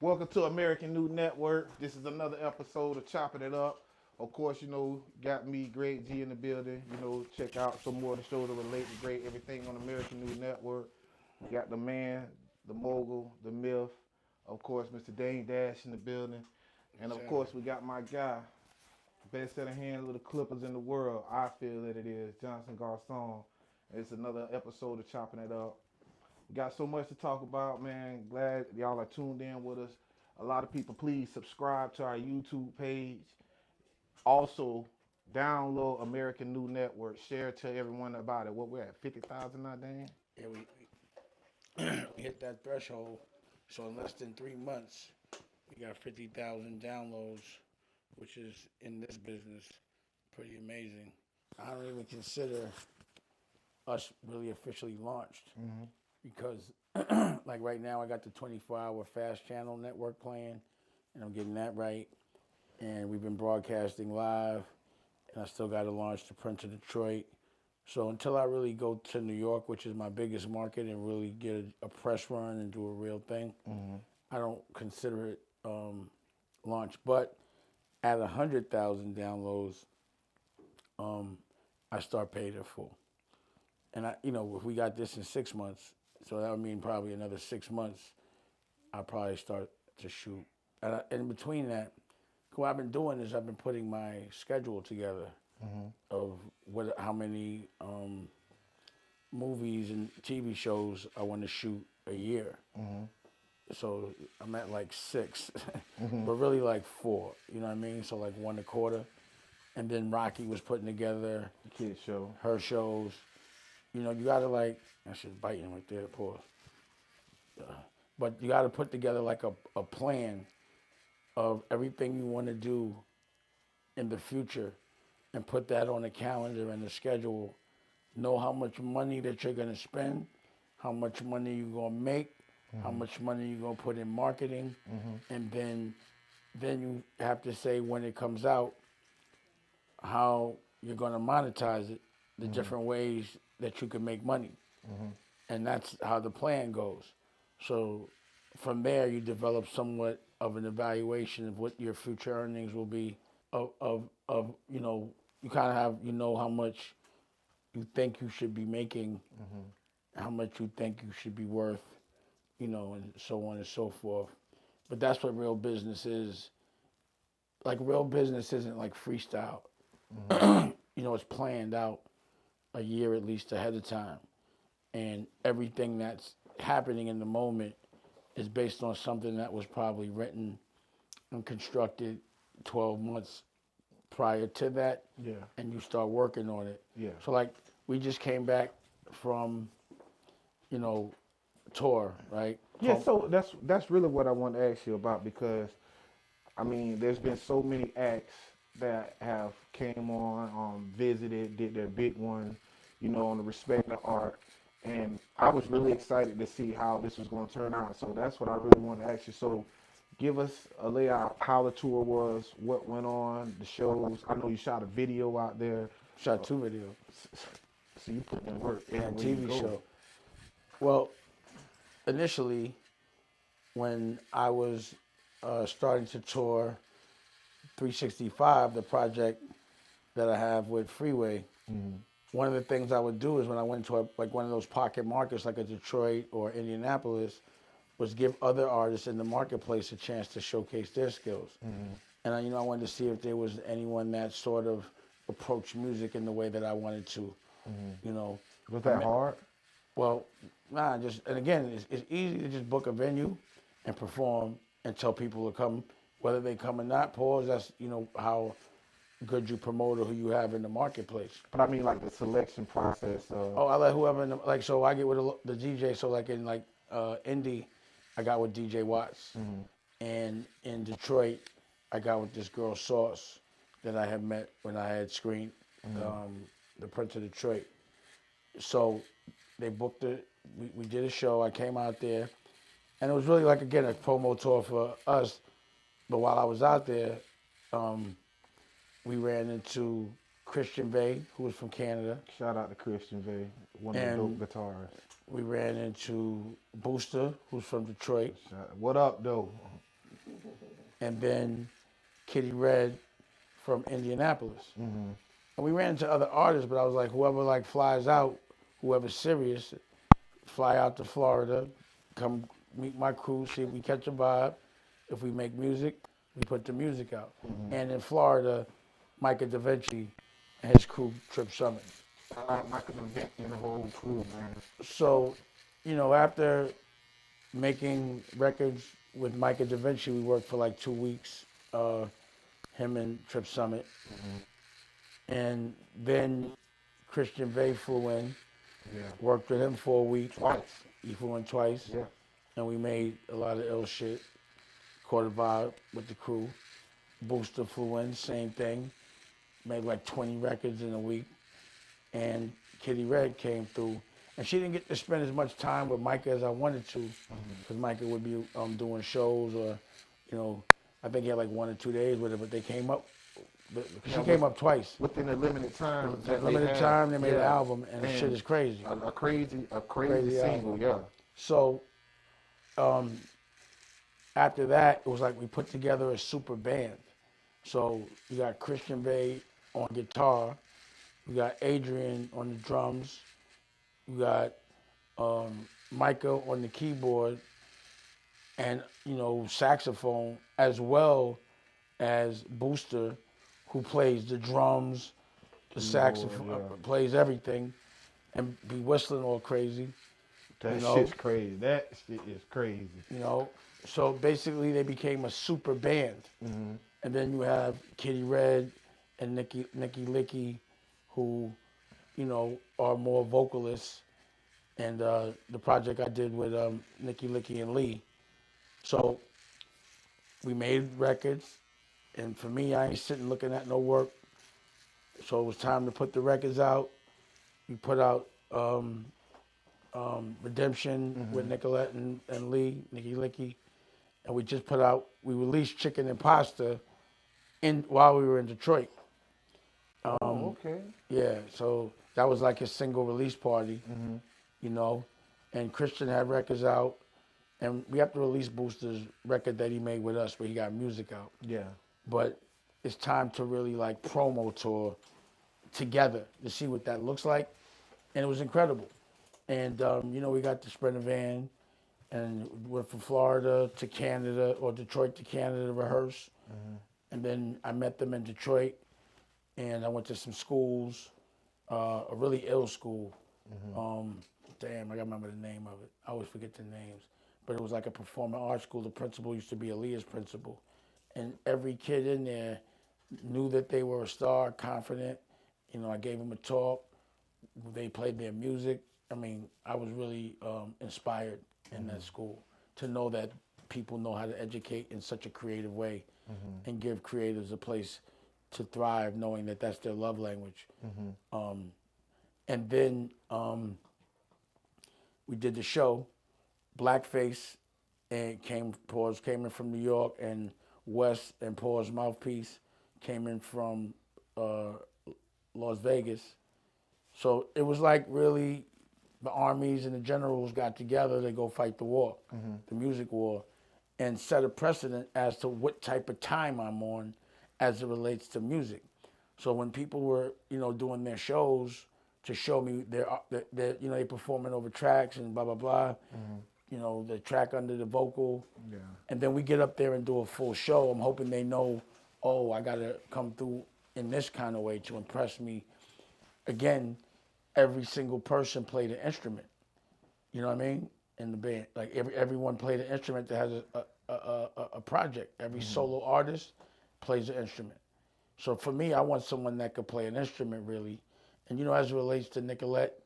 Welcome to American New Network. This is another episode of Chopping It Up. Of course, got me, Great G in the building. Check out some more of the shows that relate to Great Everything on American New Network. We got the man, the mogul, the myth. Of course, Mr. Dane Dash in the building. And of course, we got my guy, best set of hands with the Clippers in the world. I feel that it is Johnson Garon. It's another episode of Chopping It Up. We got so much to talk about, man. Glad y'all are tuned in with us. A lot of people, please subscribe to our YouTube page. Also, download American New Network. Share to everyone about it. What we're at, 50,000 now, Dan? Yeah, we hit that threshold. So in less than 3 months, we got 50,000 downloads, which is in this business pretty amazing. I don't even consider us really officially launched because, like right now, I got the 24-hour fast channel network playing, and I'm getting that right. And we've been broadcasting live, and I still got to launch the Prince of Detroit. So until I really go to New York, which is my biggest market, and really get a press run and do a real thing, I don't consider it launch. But at 100,000 downloads, I start paying it full. And if we got this in 6 months, so that would mean probably another 6 months, I'll probably start to shoot. And in between that, what I've been doing is I've been putting my schedule together of how many movies and TV shows I want to shoot a year. So I'm at like 6, but really like 4. You know what I mean? So like 1 a quarter. And then Rocky was putting together the kid show, her shows. You gotta that shit's biting right there, pause. But you gotta put together like a plan of everything you want to do in the future and put that on the calendar and the schedule. Know how much money that you're gonna spend, how much money you're gonna make, how much money you're gonna put in marketing, and then you have to say when it comes out how you're gonna monetize it, the different ways that you can make money. And that's how the plan goes. So from there, you develop somewhat of an evaluation of what your future earnings will be of you kind of have, how much you think you should be making, how much you think you should be worth, and so on and so forth. But that's what real business is. Like real business isn't like freestyle. It's planned out a year at least ahead of time. And everything that's happening in the moment is based on something that was probably written and constructed 12 months prior to that. Yeah. And you start working on it. Yeah. So like we just came back from, tour, right? Yeah, so that's really what I want to ask you about, because I mean, there's been so many acts that have came on, visited, did their big one, on the respect of art. And I was really excited to see how this was going to turn out. So that's what I really want to ask you. So give us a layout how the tour was, what went on, the shows. I know you shot a video out there. Shot 2 videos. So you put in work. Yeah, TV show. Well, initially, when I was starting to tour 365, the project that I have with Freeway, one of the things I would do is when I went to one of those pocket markets like a Detroit or Indianapolis, was give other artists in the marketplace a chance to showcase their skills. And I wanted to see if there was anyone that sort of approached music in the way that I wanted to. Was that hard? Well, nah, and again, it's easy to just book a venue and perform and tell people to come, whether they come or not. Pause. That's how good you promote or who you have in the marketplace. But I mean, like the selection process. I let whoever so I get with the DJ. So like in Indy, I got with DJ Watts, and in Detroit, I got with this girl Sauce that I had met when I had screened the Prince of Detroit. So they booked it. We did a show. I came out there, and it was really like, again, a promo tour for us. But while I was out there, we ran into Christian Bay, who was from Canada. Shout out to Christian Bay, one of the dope guitarists. We ran into Booster, who's from Detroit. What up, though? and then Kitty Red from Indianapolis. Mm-hmm. And we ran into other artists, but I was like, whoever like flies out, whoever's serious, fly out to Florida, come meet my crew, see if we catch a vibe. If we make music, we put the music out. Mm-hmm. And in Florida, Micah Da Vinci and his crew Trip Summit. I like Michael Da Vinci and the whole crew, man. So, after making records with Micah Da Vinci, we worked for like 2 weeks, him and Trip Summit. Mm-hmm. And then Christian Vay flew in, Yeah. worked with him for a week. Twice. He flew in twice. Yeah. And we made a lot of ill shit. Caught a vibe with the crew. Booster flew in, same thing. Made like 20 records in a week. And Kitty Red came through. And she didn't get to spend as much time with Micah as I wanted to. Because Micah would be doing shows or, I think he had like 1 or 2 days with her, but they came up. She came up twice. Within a limited time. Limited time, they made an album, and the shit is crazy. A crazy single, album. yeah. So, after that, it was like we put together a super band. So you got Christian Vay on guitar, we got Adrian on the drums, we got Micah on the keyboard, and saxophone, as well as Booster, who plays the drums, the saxophone, plays everything, and be whistling all crazy. That shit's crazy. That shit is crazy. So basically they became a super band. Mm-hmm. And then you have Kitty Red and Nikki Licky, who, are more vocalists. And the project I did with Nikki Licky and Lee. So we made records. And for me, I ain't sitting looking at no work. So it was time to put the records out. We put out Redemption with Nicolette and Lee, Nikki Licky. And we released Chicken and Pasta while we were in Detroit. Okay. Yeah, so that was like his single release party, and Christian had records out, and we have to release Booster's record that he made with us where he got music out. Yeah. But it's time to really like promo tour together to see what that looks like, and it was incredible. And we got to spread a van, and went from Florida to Canada, or Detroit to Canada to rehearse. Mm-hmm. And then I met them in Detroit, and I went to some schools, a really ill school. Mm-hmm. Damn, I gotta remember the name of it. I always forget the names. But it was like a performing arts school. The principal used to be Aaliyah's principal. And every kid in there knew that they were a star, confident. I gave them a talk. They played their music. I mean, I was really inspired in that school to know that people know how to educate in such a creative way and give creatives a place to thrive, knowing that that's their love language. And then we did the show, Blackface, and came in from New York, and Wes and Paul's Mouthpiece came in from Las Vegas. So it was like really the armies and the generals got together to go fight the war, the music war, and set a precedent as to what type of time I'm on as it relates to music. So when people were, doing their shows to show me they performing over tracks and blah, blah, blah, the track under the vocal. Yeah. And then we get up there and do a full show. I'm hoping they know, I got to come through in this kind of way to impress me. Again, every single person played an instrument. You know what I mean? In the band, like everyone played an instrument that has a project. Every solo artist plays an instrument. So for me, I want someone that could play an instrument really. And as it relates to Nicolette,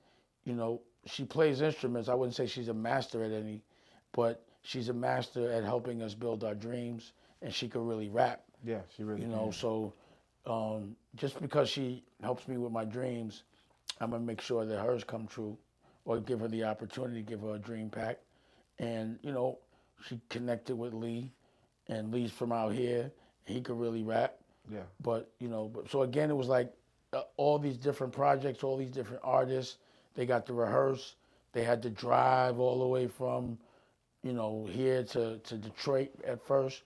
she plays instruments. I wouldn't say she's a master at any, but she's a master at helping us build our dreams, and she could really rap. Yeah, she really can. So just because she helps me with my dreams, I'm gonna make sure that hers come true, or give her the opportunity, give her a dream pack. And she connected with Lee, and Lee's from out here. He could really rap. Yeah. But so again, it was like all these different projects, all these different artists. They got to rehearse. They had to drive all the way from here to Detroit at first,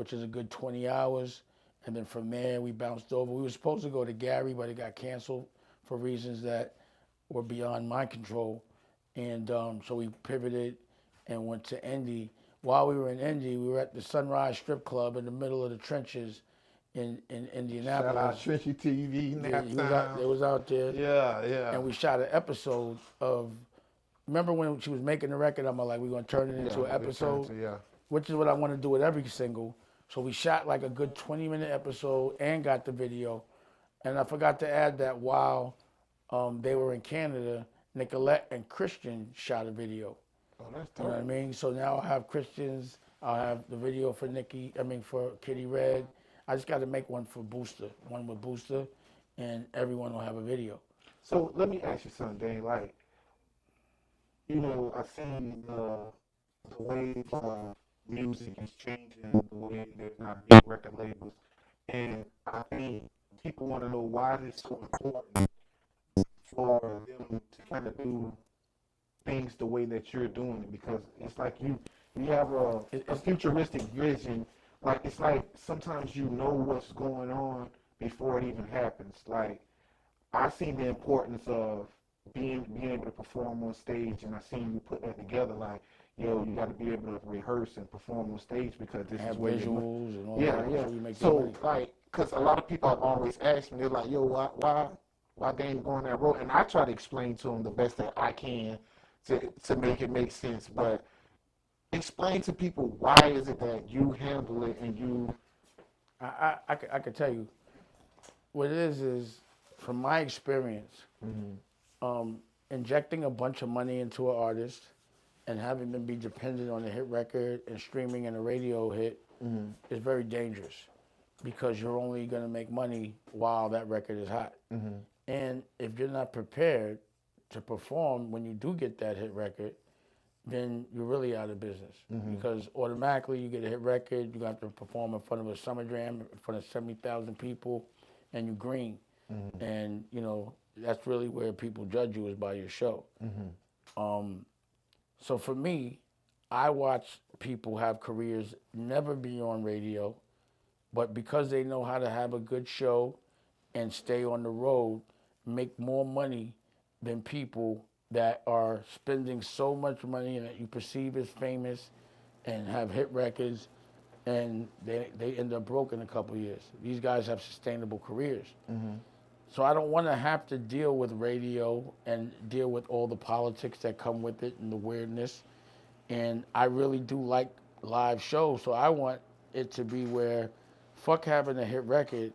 which is a good 20 hours. And then from there, we bounced over. We were supposed to go to Gary, but it got canceled for reasons that were beyond my control. And so we pivoted and went to Indy. While we were in Indy, we were at the Sunrise Strip Club in the middle of the trenches in Indianapolis. Shout out Trenchy TV, nap time. They was out there. Yeah, yeah. And we shot an episode of, remember when she was making the record, I'm like, we're going to turn it into an episode? Yeah. Which is what I want to do with every single. So we shot like a good 20-minute episode and got the video. And I forgot to add that while they were in Canada, Nicolette and Christian shot a video. Oh, that's dope. You know what I mean? So now I'll have Christian's, I'll have the video for for Kitty Red. I just got to make one for Booster, one with Booster, and everyone will have a video. So let me ask you something, Dane. Like, you know, I seen the way music is changing, the way there's not big record labels, and I think people want to know why it's so important for them to kind of do things the way that you're doing it, because it's like you have a futuristic vision. Like, it's like sometimes you know what's going on before it even happens. Like, I seen the importance of being able to perform on stage, and I seen you put that together. Like, yo, you got to be able to rehearse and perform on stage because this is where visuals and all yeah, that. yeah. So you make So like, because a lot of people have always asked me, they're like, yo, why Dane going that road? And I try to explain to them the best that I can to make it make sense. But explain to people, why is it that you handle it and you... I could tell you, what it is from my experience, injecting a bunch of money into an artist and having them be dependent on a hit record and streaming and a radio hit is very dangerous, because you're only going to make money while that record is hot. And if you're not prepared to perform when you do get that hit record, then you're really out of business, because automatically you get a hit record, you have to perform in front of a summer jam in front of 70,000 people, and you green. And, you know, that's really where people judge you, is by your show. So for me, I watch people have careers never be on radio, but because they know how to have a good show and stay on the road, make more money than people that are spending so much money and that you perceive as famous and have hit records, and they end up broke in a couple of years. These guys have sustainable careers. So I don't want to have to deal with radio and deal with all the politics that come with it and the weirdness. And I really do like live shows, so I want it to be where, fuck having a hit record,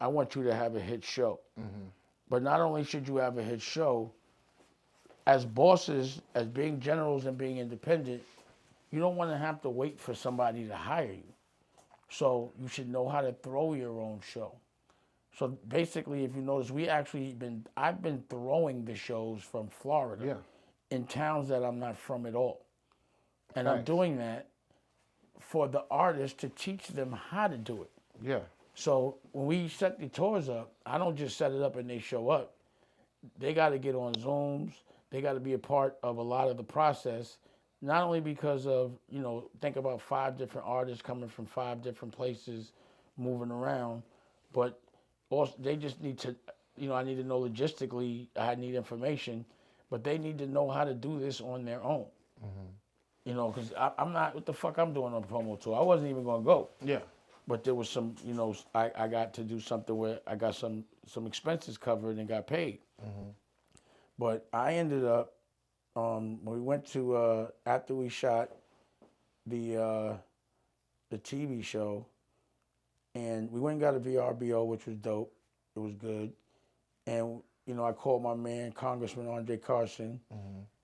I want you to have a hit show. But not only should you have a hit show, as bosses, as being generals and being independent, you don't want to have to wait for somebody to hire you. So you should know how to throw your own show. So basically, if you notice, I've been throwing the shows from Florida in towns that I'm not from at all. And I'm doing that for the artists to teach them how to do it. Yeah. So when we set the tours up, I don't just set it up and they show up. They got to get on Zooms. They got to be a part of a lot of the process, not only because of, you know, think about 5 different artists coming from 5 different places, moving around, but also they just need to, you know, I need to know logistically, I need information, but they need to know how to do this on their own. You know, because I'm not, what the fuck I'm doing on the promo tour? I wasn't even going to go. Yeah. But there was some, you know, I got to do something where I got some expenses covered and got paid. But I ended up, when we went to, after we shot the TV show, and we went and got a VRBO, which was dope. It was good. And, you know, I called my man, Congressman Andre Carson,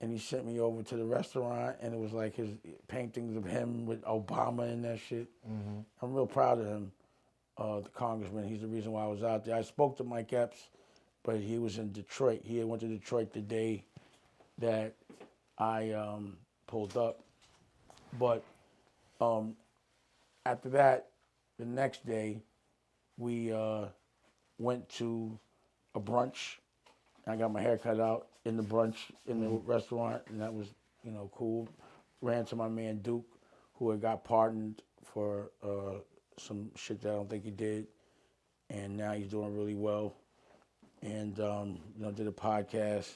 and he sent me over to the restaurant, and it was like his paintings of him with Obama and that shit. I'm real proud of him, the congressman. He's the reason why I was out there. I spoke to Mike Epps, but he was in Detroit. He had went to Detroit the day that I pulled up. But after that, the next day, we went to a brunch. I got my hair cut out in the brunch in the restaurant, and that was, you know, cool. Ran to my man Duke, who had got pardoned for some shit that I don't think he did, and now he's doing really well. And did a podcast,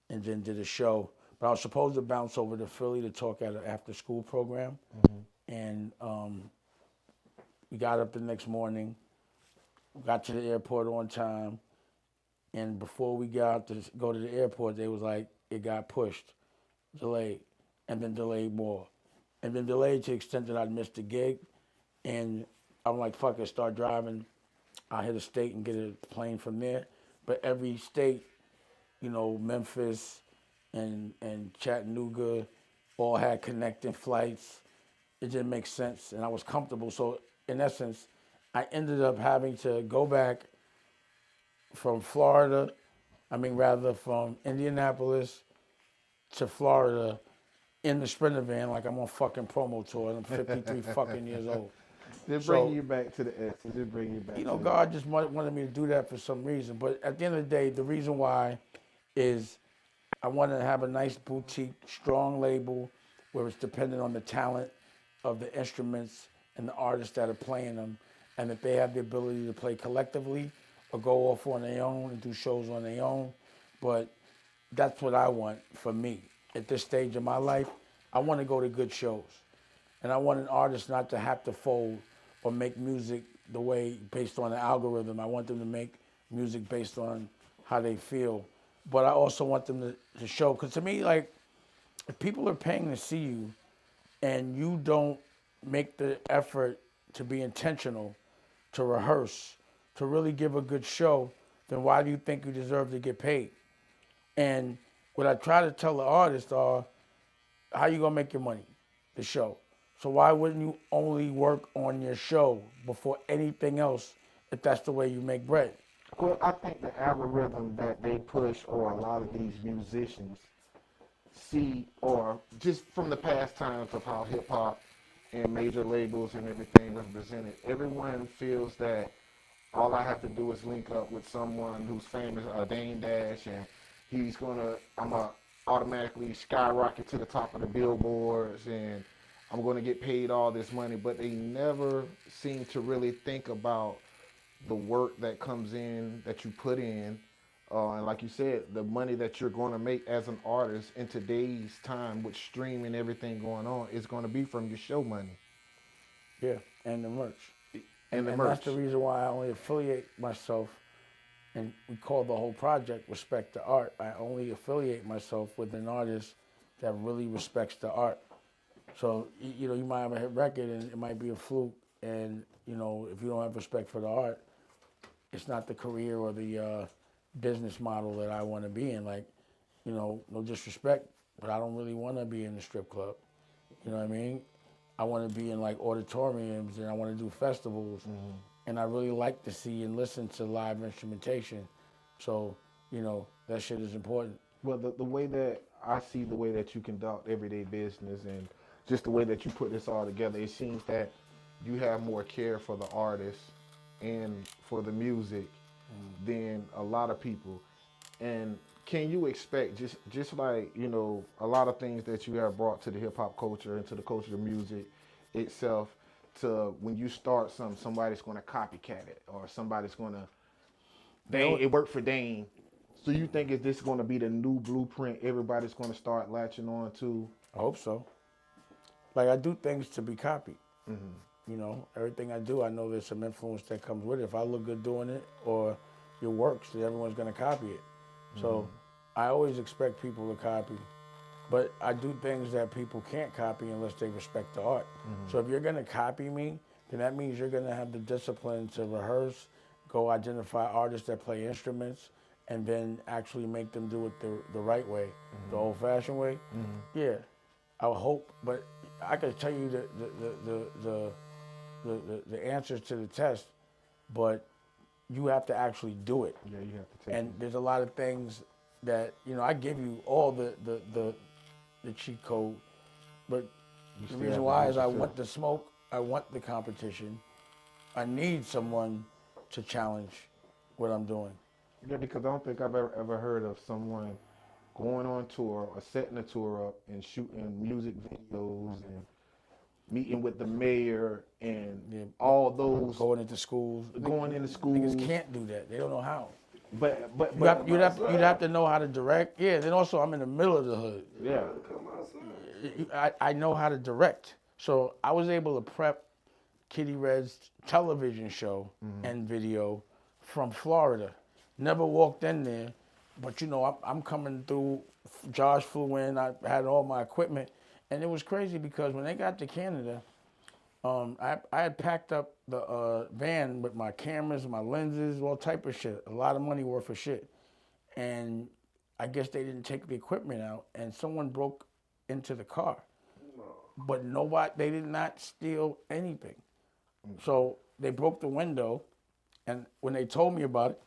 and then did a show. But I was supposed to bounce over to Philly to talk at an after-school program, and we got up the next morning, got to the airport on time, and before we got to go to the airport, they was like, it got pushed, delayed, and then delayed more, and then delayed to the extent that I'd missed the gig, and I'm like, fuck it, start driving. I'll hit a state and get a plane from there. But every state, Memphis and Chattanooga all had connecting flights. It didn't make sense, and I was comfortable. So in essence, I ended up having to go back from from Indianapolis to Florida in the Sprinter van like I'm on fucking promo tour and I'm 53 fucking years old. Just bring you back to the essence. Just bring you back. God just wanted me to do that for some reason. But at the end of the day, the reason why is I wanted to have a nice boutique, strong label where it's dependent on the talent of the instruments and the artists that are playing them, and that they have the ability to play collectively or go off on their own and do shows on their own. But that's what I want for me. At this stage of my life, I want to go to good shows. And I want an artist not to have to fold or make music the way based on the algorithm. I want them to make music based on how they feel. But I also want them to show, because to me, like, if people are paying to see you and you don't make the effort to be intentional, to rehearse, to really give a good show, then why do you think you deserve to get paid? And what I try to tell the artists are, how you gonna make your money? The show. So why wouldn't you only work on your show before anything else if that's the way you make bread? Well, I think the algorithm that they push, or a lot of these musicians see, or just from the past times of how hip hop and major labels and everything was presented, everyone feels that all I have to do is link up with someone who's famous, Dame Dash, and I'm gonna automatically skyrocket to the top of the billboards, and I'm gonna get paid all this money. But they never seem to really think about the work that comes in, that you put in, and like you said, the money that you're going to make as an artist in today's time with streaming and everything going on is going to be from your show money. Yeah, and the merch. And the and merch. That's the reason why I only affiliate myself, and we call the whole project Respect the Art. I only affiliate myself with an artist that really respects the art. So, you might have a hit record and it might be a fluke, and, if you don't have respect for the art, it's not the career or the business model that I want to be in. Like, no disrespect, but I don't really want to be in the strip club. You know what I mean? I want to be in like auditoriums, and I want to do festivals. Mm-hmm. And I really like to see and listen to live instrumentation. So, that shit is important. Well, the way that I see the way that you conduct everyday business and just the way that you put this all together, it seems that you have more care for the artist and for the music than a lot of people. And can you expect, just like, a lot of things that you have brought to the hip hop culture and to the culture of music itself, to when you start something, somebody's going to copycat it, or somebody's going to, it worked for Dane. So you think is this going to be the new blueprint everybody's going to start latching on to? I hope so. Like, I do things to be copied. Mm-hmm. Everything I do, I know there's some influence that comes with it. If I look good doing it, or it works, then everyone's going to copy it. Mm-hmm. So I always expect people to copy. But I do things that people can't copy unless they respect the art. Mm-hmm. So if you're going to copy me, then that means you're going to have the discipline to rehearse, go identify artists that play instruments, and then actually make them do it the right way, the old-fashioned way. Mm-hmm. Yeah, I would hope. But I could tell you the answers to the test, but you have to actually do it. Yeah, you have to take it. And there's a lot of things that, I give you all the cheat code, but the reason why is I want the smoke, I want the competition, I need someone to challenge what I'm doing. Yeah, because I don't think I've ever heard of someone going on tour or setting a tour up and shooting music videos and meeting with the mayor and all those Going into schools. schools. Niggas can't do that. They don't know how. But You'd have to know how to direct. Yeah. Then also I'm in the middle of the hood. yeah. I know how to direct. So I was able to prep Kitty Red's television show and video from Florida. Never walked in there, but you know, I'm coming through. Josh flew in. I had all my equipment, and it was crazy because when they got to Canada, I had packed up the van with my cameras, my lenses, all type of shit. A lot of money worth of shit, and I guess they didn't take the equipment out, and someone broke into the car. But they did not steal anything. So they broke the window, and when they told me about it,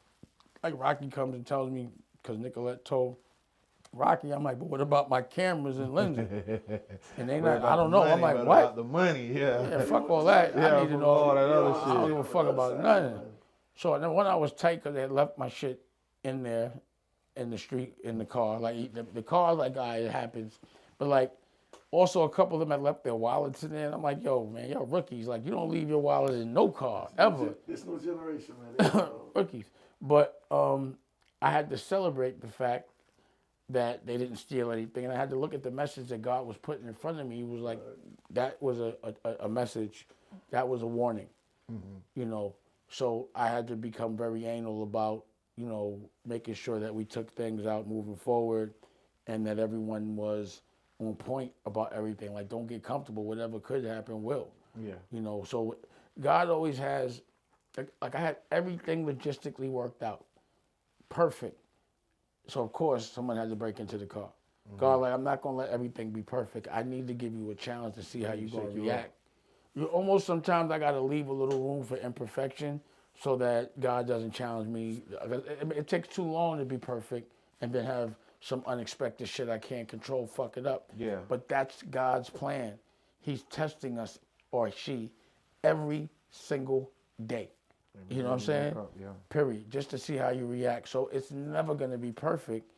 like Rocky comes and tells me, because Nicolette told Rocky, I'm like, but what about my cameras and lenses? And they not, I don't know. I'm like, what? The money, yeah. Yeah, fuck all that. Yeah, I need to know all that other I don't shit. give a fuck about nothing. So then when I was tight, because they had left my shit in there, in the street, in the car. Like the car, like, all right, it happens. But like, also a couple of them had left their wallets in there. And I'm like, yo, man, y'all rookies. Like, you don't leave your wallet in no car, ever. It's no generation, man. Rookies. But I had to celebrate the fact that they didn't steal anything. And I had to look at the message that God was putting in front of me. He was like, that was a message. That was a warning, you know. So I had to become very anal about, you know, making sure that we took things out moving forward and that everyone was on point about everything. Like, don't get comfortable. Whatever could happen will. Yeah. You know, so God always has, like I had everything logistically worked out. Perfect. So, of course, someone had to break into the car. God, like, I'm not going to let everything be perfect. I need to give you a challenge to see how you're going to react. You almost sometimes I got to leave a little room for imperfection so that God doesn't challenge me. It takes too long to be perfect and then have some unexpected shit I can't control fuck it up. Yeah. But that's God's plan. He's testing us, or she, every single day. You know what I'm saying? Yeah. Period. Just to see how you react. So it's never going to be perfect,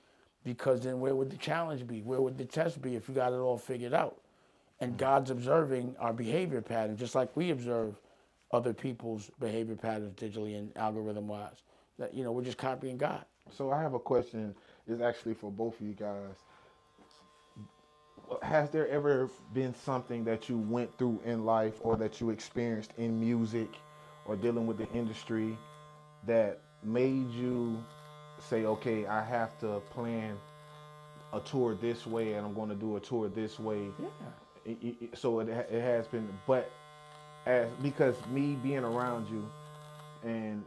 because then where would the challenge be? Where would the test be if you got it all figured out? And God's observing our behavior patterns, just like we observe other people's behavior patterns digitally and algorithm-wise. That, you know, we're just copying God. So I have a question. It's actually for both of you guys. Has there ever been something that you went through in life or that you experienced in music or dealing with the industry that made you say, okay, I have to plan a tour this way and I'm going to do a tour this way? Yeah. So it has been, but because me being around you and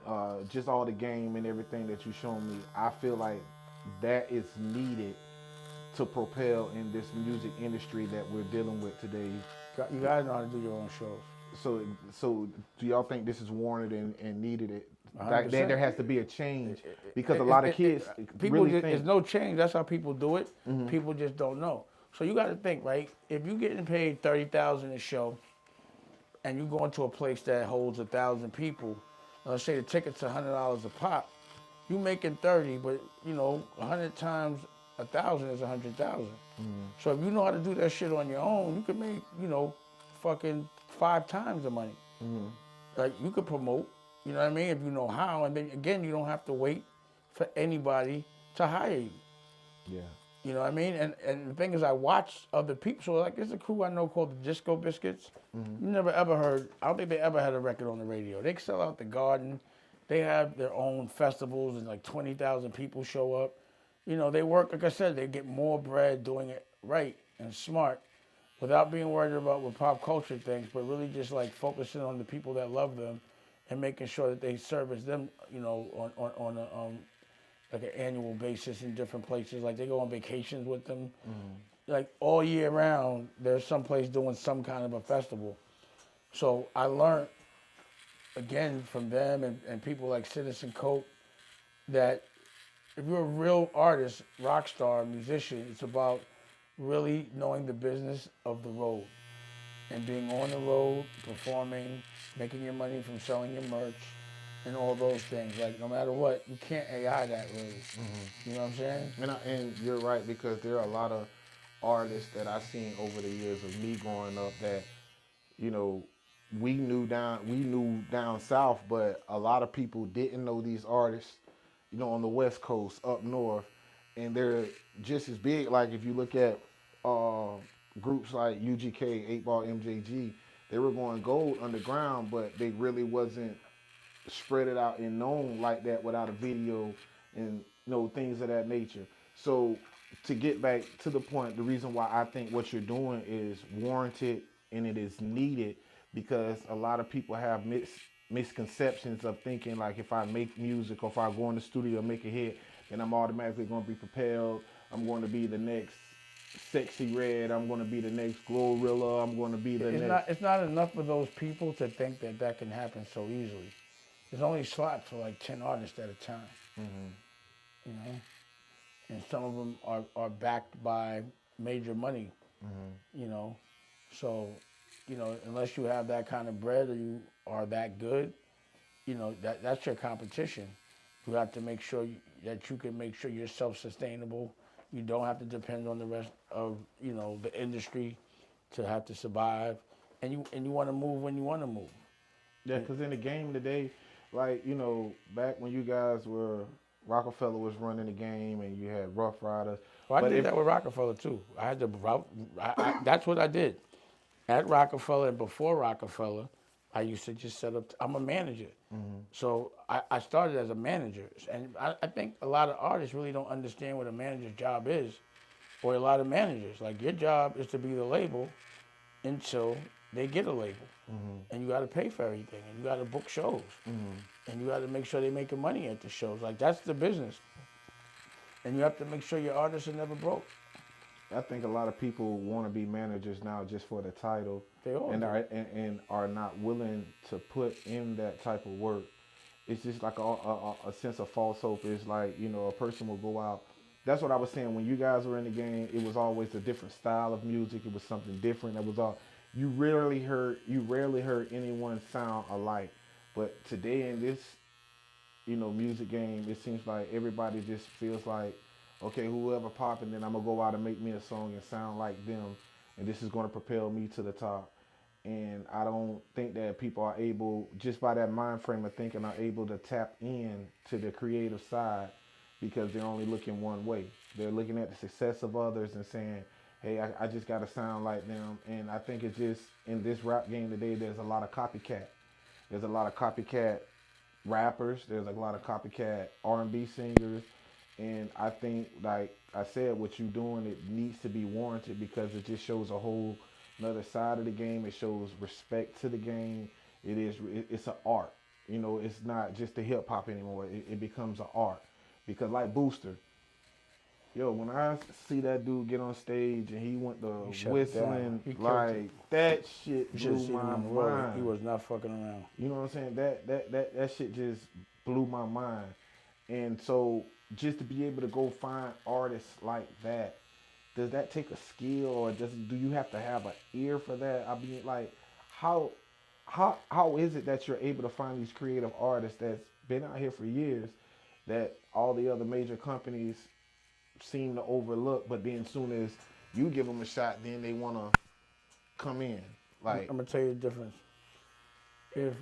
just all the game and everything that you've shown me, I feel like that is needed to propel in this music industry that we're dealing with today. You gotta know how to do your own shows. So do y'all think this is warranted and needed? It 100%. there has to be a change, because a lot of kids people really just, think there's no change. That's how people do it. People just don't know. So you got to think, right? If you're getting paid $30,000 a show, and you go into a place that holds 1,000 people, let's say the ticket's $100 a pop, you making 30, but you know 100 times 1,000 is 100,000. So if you know how to do that shit on your own, you could make, you know, fucking 5 times the money. Like, you could promote, you know what I mean, if you know how, and then again, you don't have to wait for anybody to hire you. Yeah. You know what I mean? And the thing is, I watch other people. So, like, there's a crew I know called the Disco Biscuits. You never ever heard, I don't think they ever had a record on the radio. They sell out the Garden. They have their own festivals and like 20,000 people show up. You know, they work, like I said, they get more bread doing it right and smart without being worried about what pop culture thinks, but really just like focusing on the people that love them and making sure that they service them, you know, on a, like an annual basis in different places. Like, they go on vacations with them. Like, all year round, there's some place doing some kind of a festival. So I learned, again, from them and people like Citizen Coke, that if you're a real artist, rock star, musician, it's about really knowing the business of the road and being on the road, performing, making your money from selling your merch, and all those things. Like, no matter what, you can't AI that really. You know what I'm saying? And you're right, because there are a lot of artists that I've seen over the years of me growing up that, you know, we knew down south, but a lot of people didn't know these artists, you know, on the West Coast, up north, and they're just as big. Like if you look at uh, groups like UGK, 8 Ball, MJG, they were going gold underground, but they really wasn't spread it out and known like that without a video and things of that nature. So to get back to the point, the reason why I think what you're doing is warranted and it is needed because a lot of people have misconceptions of thinking like if I make music or if I go in the studio and make a hit, then I'm automatically going to be propelled. I'm going to be the next Sexy Red. I'm going to be the next Glorilla. I'm going to be the next. It's not enough for those people to think that that can happen so easily. There's only slots for like 10 artists at a time. You know, and some of them are backed by major money. You know, so unless you have that kind of bread or you are that good, that's your competition. You have to make sure that you can make sure you're self-sustainable. You don't have to depend on the rest of the industry to have to survive, and you want to move when you want to move. Yeah, because in the game today, like back when you guys were Rockefeller was running the game, and you had Rough Riders. Well, I did that with Rockefeller too. I had to. That's what I did at Rockefeller and before Rockefeller. I used to just set up. I'm a manager, so I started as a manager, and I think a lot of artists really don't understand what a manager's job is, or a lot of managers like your job is to be the label until they get a label, and you got to pay for everything, and you got to book shows, and you got to make sure they're making money at the shows. Like that's the business, and you have to make sure your artists are never broke. I think a lot of people want to be managers now just for the title, They all and do. are not willing to put in that type of work. It's just like a sense of false hope. It's like a person will go out. That's what I was saying when you guys were in the game. It was always a different style of music. It was something different. That was all. You rarely heard anyone sound alike. But today in this music game, it seems like everybody just feels like, okay, whoever popping, then I'm gonna go out and make me a song and sound like them, and this is gonna propel me to the top. And I don't think that people are able, just by that mind frame of thinking, are able to tap in to the creative side because they're only looking one way. They're looking at the success of others and saying, hey, I just gotta sound like them. And I think it's just, in this rap game today, there's a lot of copycat. There's a lot of copycat rappers. There's a lot of copycat R&B singers. And I think, like I said, what you're doing, it needs to be warranted because it just shows a whole another side of the game. It shows respect to the game. It's an art. It's not just a hip hop anymore. It becomes an art. Because like Booster, when I see that dude get on stage and he went to whistling, like that shit blew my mind. He was not fucking around. You know what I'm saying? That shit just blew my mind. And so just to be able to go find artists like that, does that take a skill or do you have to have an ear for that? I mean, like, how is it that you're able to find these creative artists that's been out here for years that all the other major companies seem to overlook, but then as soon as you give them a shot, then they want to come in? Like, I'm gonna tell you the difference. If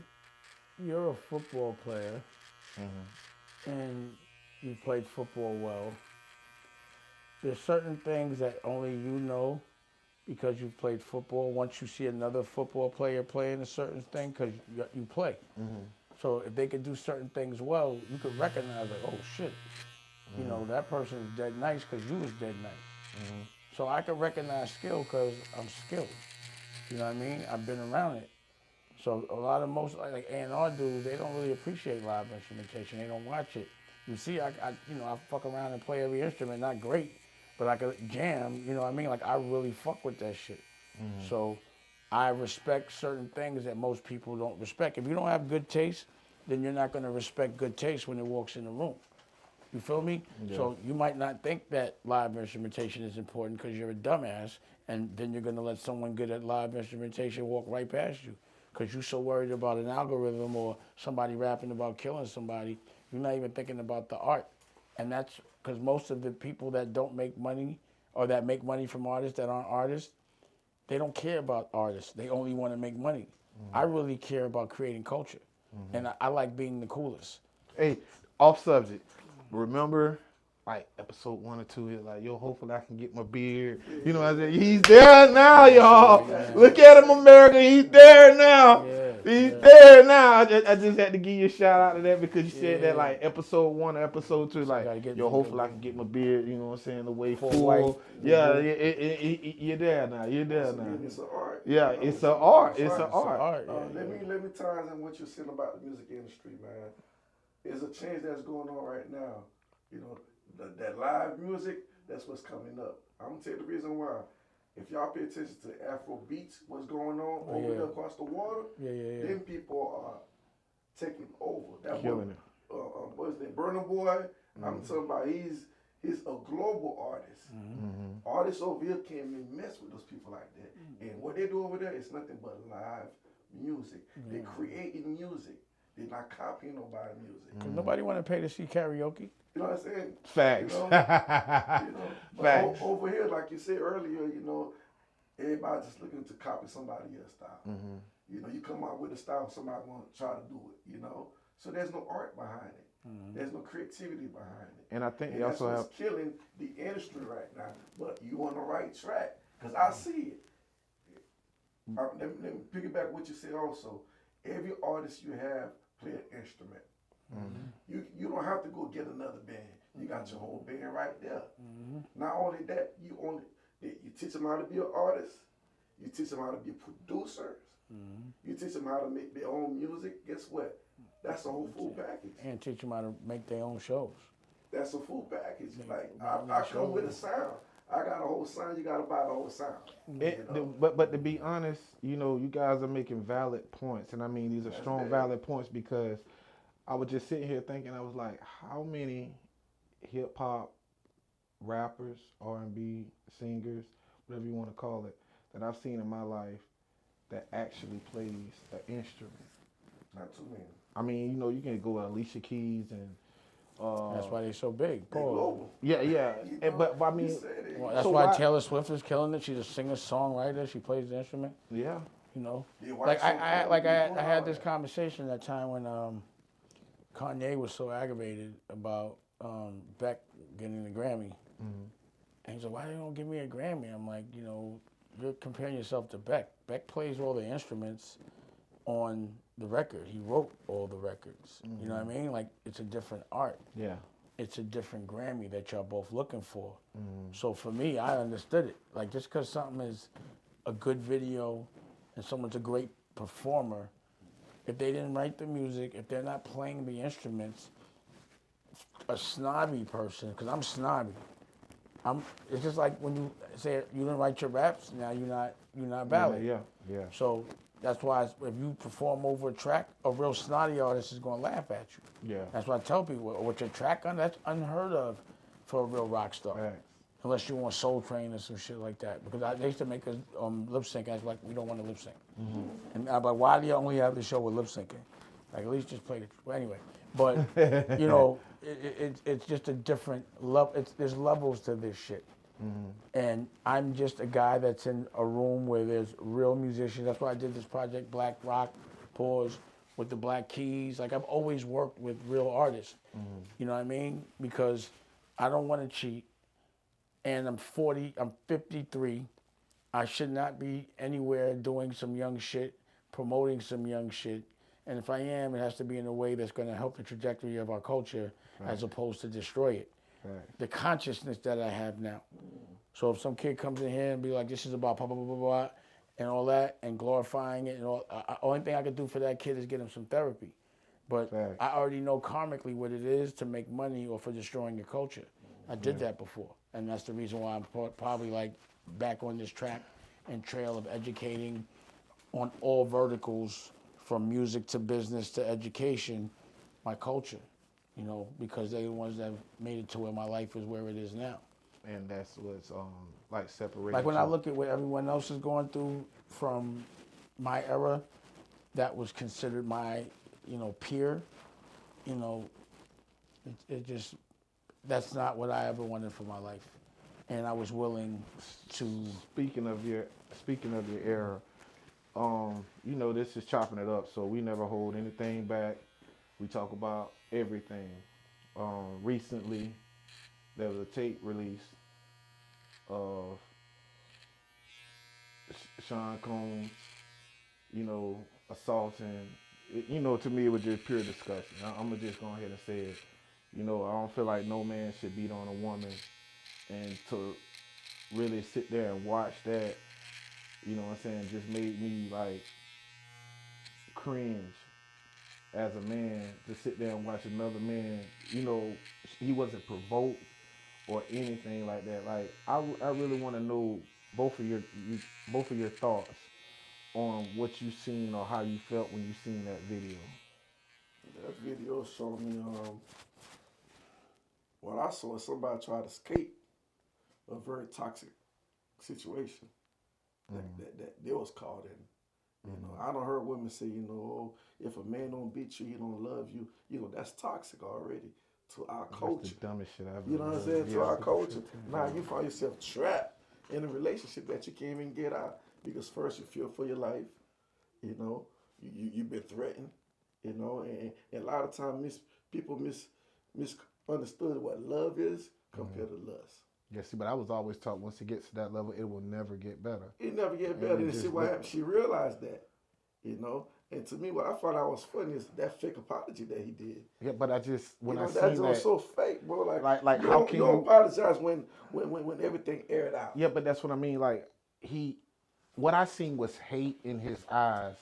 you're a football player and you played football well, there's certain things that only you know because you've played football. Once you see another football player playing a certain thing, because you play. So if they could do certain things well, you could recognize like, oh shit, that person is dead nice because you was dead nice. So I could recognize skill because I'm skilled. You know what I mean? I've been around it. So a lot of most like A&R dudes, they don't really appreciate live instrumentation. They don't watch it. You see, I fuck around and play every instrument, not great, but I could jam, you know what I mean? Like, I really fuck with that shit. So I respect certain things that most people don't respect. If you don't have good taste, then you're not gonna respect good taste when it walks in the room. You feel me? Yeah. So you might not think that live instrumentation is important because you're a dumbass, and then you're gonna let someone good at live instrumentation walk right past you because you're so worried about an algorithm or somebody rapping about killing somebody. You're not even thinking about the art. And that's because most of the people that don't make money or that make money from artists that aren't artists, they don't care about artists. They only want to make money. I really care about creating culture, and I like being the coolest. Hey, off subject. Remember, like episode 1 or 2, it's like, yo, hopefully I can get my beard. You know what I said? He's there now, y'all. Yeah. Look at him, America. He's there now. Yeah, He's yeah. there now. I just had to give you a shout out to that because you said that Yeah. like episode 1 or episode 2, So I like, gotta get yo, my hopefully beard. I can get my beard. You know what I'm saying? The way Full full. white. Yeah, you're there now. You're there now. It's an art. Yeah, You know, it's an art. It's an It's art. art. Let me tie in what you're saying about the music industry, man. There's a change that's going on right now. You know, that live music, that's what's coming up. I'm gonna tell you the reason why. If y'all pay attention to Afro beats, what's going on over there across the water, Yeah. them people are taking over. That Killing it. What is that? Burna Boy. I'm talking about he's a global artist. Artists over here can't even mess with those people like that. And what they do over there is nothing but live music. They're creating music. They're not copying nobody's music. Cause nobody want to pay to see karaoke. You know what I'm saying? Facts. You know, but Facts. over here, like you said earlier, you know, everybody just looking to copy somebody else's style. You know, you come out with a style, somebody want to try to do it. You know, so there's no art behind it. There's no creativity behind it. And I think they that's also what's killing the industry right now. But you on the right track because I see it. Let me piggyback what you said also. Every artist you have play an instrument. You don't have to go get another band. You got your whole band right there. Not only that, you teach them how to be an artist. You teach them how to be producers. You teach them how to make their own music. Guess what? That's a whole full package. And teach them how to make their own shows. That's a full package. Like I come with a sound. I got a whole sound. You got to buy the whole sound. But to be honest, you know, you guys are making valid points, and I mean these are strong, valid points because I was just sitting here thinking, I was like, how many hip hop rappers, R&B singers, whatever you want to call it, that I've seen in my life that actually plays an instrument? Not too many. I mean, you know, you can go with Alicia Keys and. That's why they're so big. They global. Yeah. But I mean, Well, that's so why Taylor Swift is killing it. She's a singer-songwriter. She plays the instrument. Yeah. You know, Yeah, like I had this conversation that time when Kanye was so aggravated about Beck getting the Grammy, and he's like, "Why they don't give me a Grammy?" I'm like, you know, you're comparing yourself to Beck. Beck plays all the instruments on the record. He wrote all the records. You know what I mean? Like, it's a different art. Yeah. It's a different Grammy that y'all both looking for. So for me, I understood it. Like, just because something is a good video and someone's a great performer, if they didn't write the music, if they're not playing the instruments, a snobby person, because I'm snobby. It's just like when you say you didn't write your raps, now you're not valid. Yeah. So that's why if you perform over a track, a real snotty artist is going to laugh at you. Yeah. That's why I tell people, with your track on, that's unheard of for a real rock star. Facts. Unless you want Soul Train or some shit like that. Because they used to make us lip sync. I was like, we don't want to lip sync. And I'm like, why do you only have the show with lip syncing? Like, at least just play it. Well, anyway. But, you know, it's just a different level. There's levels to this shit. And I'm just a guy that's in a room where there's real musicians. That's why I did this project, Black Rock, Pause, with the Black Keys. Like, I've always worked with real artists. You know what I mean? Because I don't want to cheat. And I'm 53. I should not be anywhere doing some young shit, promoting some young shit. And if I am, it has to be in a way that's going to help the trajectory of our culture as opposed to destroy it. The consciousness that I have now. So if some kid comes in here and be like, this is about blah, blah, blah, blah, blah, and all that, and glorifying it, and all, only thing I could do for that kid is get him some therapy. But I already know karmically what it is to make money or for destroying your culture. I did that before. And that's the reason why I'm probably like back on this track and trail of educating on all verticals, from music to business to education, my culture. You know, because they're the ones that made it to where my life is where it is now. And that's what's like separating. Like when I look at what everyone else is going through from my era, that was considered my, peer. It just, that's not what I ever wanted for my life. and I was willing to. Speaking of your era, you know, this is chopping it up, so we never hold anything back. We talk about everything. Recently, there was a tape release of Sean Combs, you know, assaulting. You know, to me, it was just pure disgusting. I'm gonna just go ahead and say it. You know, I don't feel like no man should beat on a woman, and to really sit there and watch that, you know what I'm saying, just made me like cringe as a man to sit there and watch another man, you know, he wasn't provoked or anything like that. Like I really want to know both of your thoughts on what you seen or how you felt when you seen that video. That video showed me, what I saw is somebody try to escape a very toxic situation that they was caught in. You know, I don't heard women say, you know, oh, if a man don't beat you, he don't love you. You know, that's toxic already to our culture. That's the dumbest shit I've ever You know what I'm heard. saying? To Yeah. our culture. Now you find yourself trapped in a relationship that you can't even get out because first you fear for your life. You know, you've been threatened. You know, and a lot of times people misunderstood what love is compared to lust. Yeah, see, but I was always taught once it gets to that level, it will never get better. It never get better. And see what happened. She realized that, you know. And to me, what I found out was funny is that fake apology that he did. Yeah, but I just when you know, I seen that that, was so fake, bro. Like how can you don't apologize when everything aired out? Yeah, but that's what I mean. Like what I seen was hate in his eyes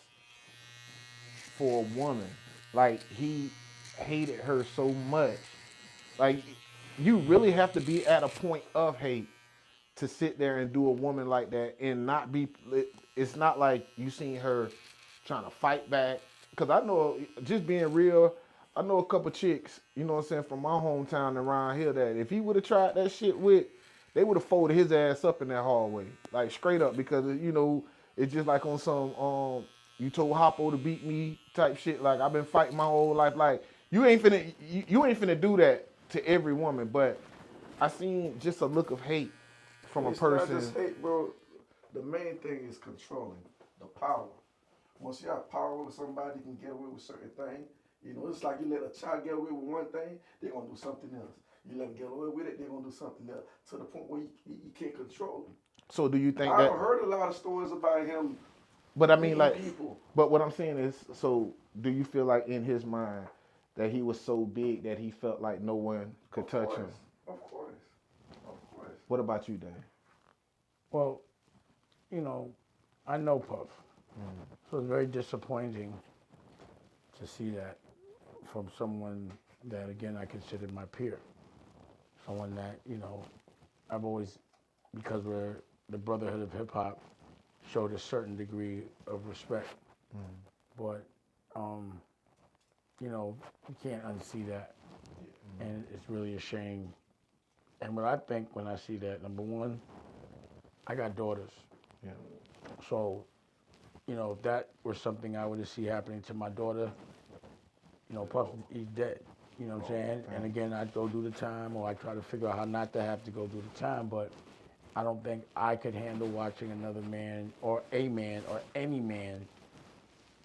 for a woman. Like he hated her so much. Like you really have to be at a point of hate to sit there and do a woman like that and not be. It's not like you seen her trying to fight back. Cause I know, just being real, I know a couple chicks, you know what I'm saying, from my hometown around here that if he would have tried that shit with, they would have folded his ass up in that hallway, like straight up, because you know it's just like on some you told Hoppo to beat me type shit. Like I've been fighting my whole life. Like you ain't finna do that to every woman. But I seen just a look of hate from a person. It's not just hate, bro. The main thing is controlling the power. Once you have power with somebody, you can get away with certain things. You know, it's like you let a child get away with one thing, they're gonna do something else. You let them get away with it, they're gonna do something else. To the point where you can't control them. So do you think I've that? heard a lot of stories about him. But I mean, like, people. But what I'm saying is, so do you feel like in his mind that he was so big that he felt like no one could touch him? Of course. What about you, Dave? Well, you know, I know Puff. So it's very disappointing to see that from someone that, again, I considered my peer. Someone that, you know, I've always, because we're the brotherhood of hip hop, showed a certain degree of respect. But, you know, you can't unsee that. And it's really a shame. And what I think when I see that, number one, I got daughters. Yeah. So, you know, if that were something I were to see happening to my daughter, you know, Puff, he's dead. You know what I'm saying? And again, I go do the time, or I try to figure out how not to have to go do the time, but I don't think I could handle watching another man or any man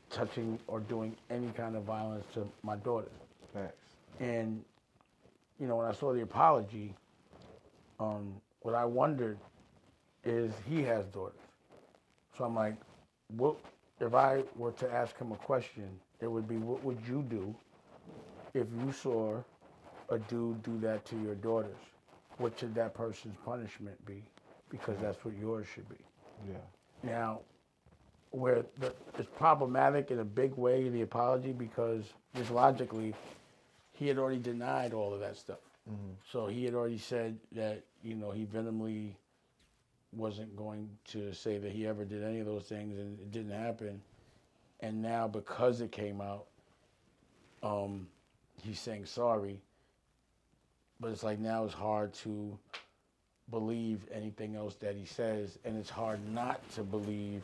touching or doing any kind of violence to my daughters. Facts. And, you know, when I saw the apology, what I wondered is he has daughters. So I'm like, what if I were to ask him a question, it would be, what would you do if you saw a dude do that to your daughters? What should that person's punishment be? Because that's what yours should be. Yeah. Now, it's problematic in a big way, the apology, because just logically, he had already denied all of that stuff. So he had already said that, you know, he vehemently wasn't going to say that he ever did any of those things, and it didn't happen. And now, because it came out, he's saying sorry. But it's like now it's hard to believe anything else that he says, and it's hard not to believe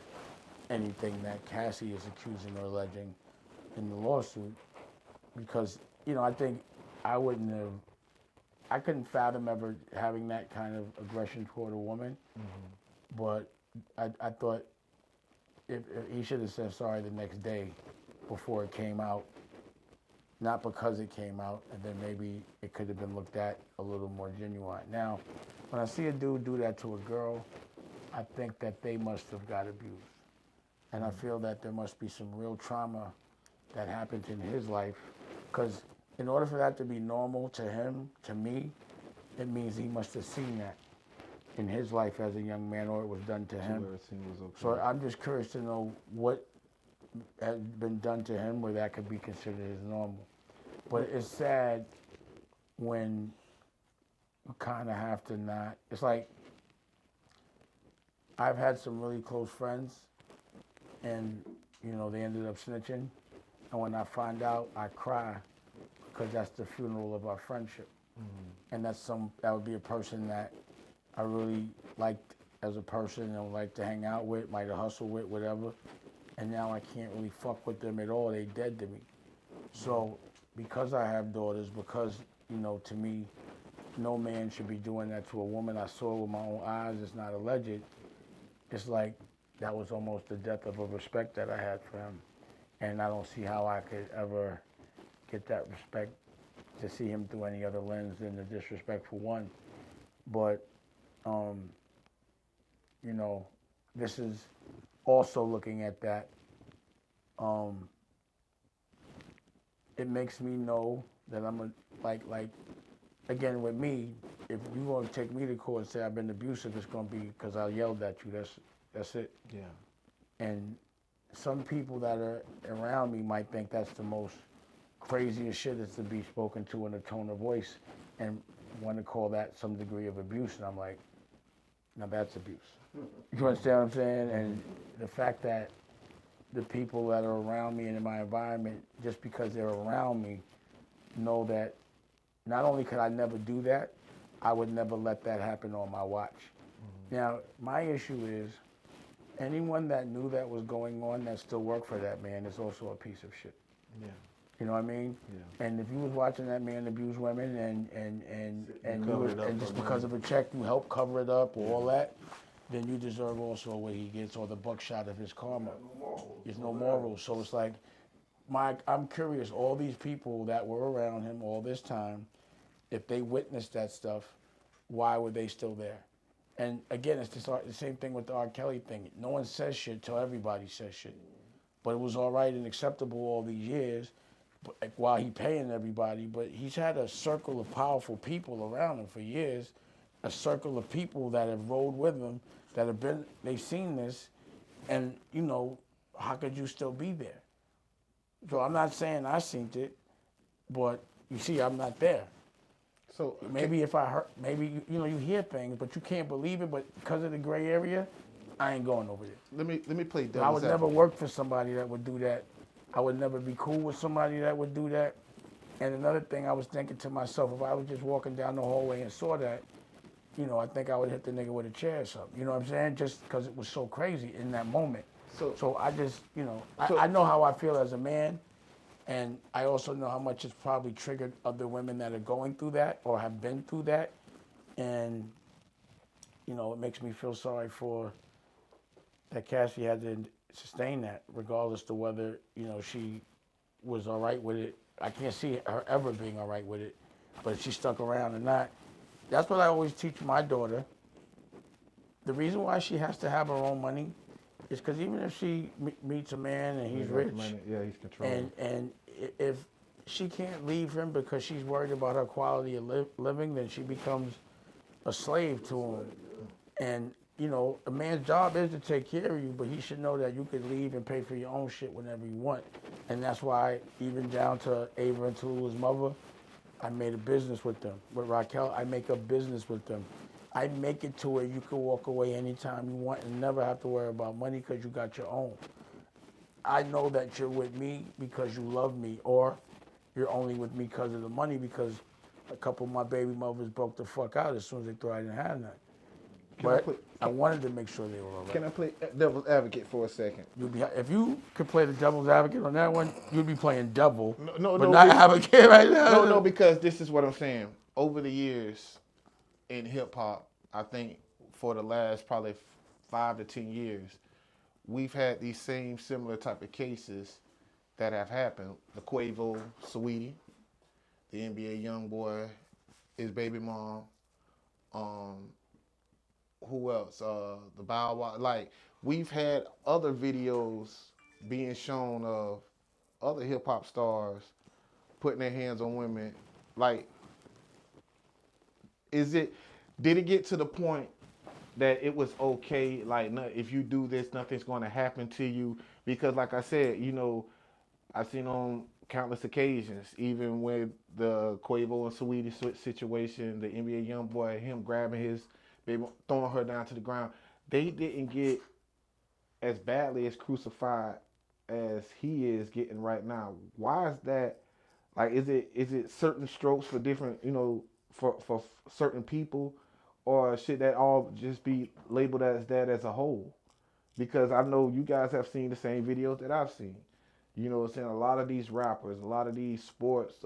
anything that Cassie is accusing or alleging in the lawsuit, because, you know, I think I wouldn't have I couldn't fathom ever having that kind of aggression toward a woman. But I thought if he should have said sorry the next day before it came out, not because it came out, and then maybe it could have been looked at a little more genuine. Now, when I see a dude do that to a girl, I think that they must have got abused. And I feel that there must be some real trauma that happened in his life, because in order for that to be normal to him, to me, it means he must have seen that in his life as a young man, or it was done to him. So I'm just curious to know what has been done to him where that could be considered as normal. But it's sad when you kind of have to not. It's like I've had some really close friends, and you know they ended up snitching, and when I find out, I cry because that's the funeral of our friendship, and that would be a person that I really liked as a person and liked to hang out with, might have hustled with, whatever, and now I can't really fuck with them at all. They dead to me. So because I have daughters, because you know, to me, no man should be doing that to a woman. I saw it with my own eyes. It's not alleged. It's like that was almost the death of a respect that I had for him. And I don't see how I could ever get that respect to see him through any other lens than the disrespectful one. But, you know, this is also looking at that. It makes me know that I'm again, with me, if you're going to take me to court and say I've been abusive, it's going to be because I yelled at you. That's it. Yeah. And some people that are around me might think that's the most craziest shit is to be spoken to in a tone of voice and want to call that some degree of abuse. And I'm like, now that's abuse. You understand what I'm saying? And the fact that the people that are around me and in my environment, just because they're around me, know that not only could I never do that, I would never let that happen on my watch. Now, my issue is anyone that knew that was going on that still worked for that man is also a piece of shit. Yeah. You know what I mean? Yeah. And if you was watching that man abuse women and just because of a check you help cover it up or all that, then you deserve also what he gets or the buckshot of his karma. There's no morals. So it's like, I'm curious, all these people that were around him all this time, if they witnessed that stuff, why were they still there? And again, it's just the same thing with the R. Kelly thing. No one says shit till everybody says shit. But it was all right and acceptable all these years while he paying everybody. But he's had a circle of powerful people around him for years, a circle of people that have rolled with him, they've seen this, and, you know, how could you still be there? So I'm not saying I seen it, but you see, I'm not there. So maybe if I heard, maybe you know, you hear things, but you can't believe it. But because of the gray area, I ain't going over there. Let me play devil's I would never work for somebody that would do that. I would never be cool with somebody that would do that. And another thing, I was thinking to myself, if I was just walking down the hallway and saw that, you know, I think I would hit the nigga with a chair or something. You know what I'm saying? Just because it was so crazy in that moment. So I just, you know, I know how I feel as a man, and I also know how much it's probably triggered other women that are going through that or have been through that. And, you know, it makes me feel sorry for that Cassie had to sustain that, regardless to whether, you know, she was all right with it. I can't see her ever being all right with it, but if she stuck around or not. That's what I always teach my daughter. The reason why she has to have her own money is because even if she meets a man and he's rich, he's controlling. And if she can't leave him because she's worried about her quality of living, then she becomes a slave to him. And, you know, a man's job is to take care of you, but he should know that you could leave and pay for your own shit whenever you want. And that's why, even down to Ava and Tallulah's mother, I made a business with them. With Raquel, I make a business with them. I make it to where you can walk away anytime you want and never have to worry about money because you got your own. I know that you're with me because you love me, or you're only with me because of the money, because a couple of my baby mothers broke the fuck out as soon as they thought I didn't have nothing. But I wanted to make sure they were all right. Can I play devil's advocate for a second? If you could play the devil's advocate on that one, you'd be playing devil, but not advocate right now. No, because this is what I'm saying. over the years in hip hop, I think for the last probably 5 to 10 years, we've had these same similar type of cases that have happened. The Quavo, Saweetie, the NBA young boy, his baby mom, who else? The Bow Wow. Like we've had other videos being shown of other hip hop stars putting their hands on women. Like, did it get to the point that it was okay? Like, no, if you do this, nothing's going to happen to you? Because, like I said, I've seen on countless occasions, even with the Quavo and Saweetie situation, the NBA young boy, him grabbing his baby, throwing her down to the ground, they didn't get as badly as crucified as he is getting right now. Why is that? Like, is it certain strokes for different, for certain people, or should that all just be labeled as that as a whole? Because I know you guys have seen the same videos that I've seen. Saying a lot of these rappers, a lot of these sports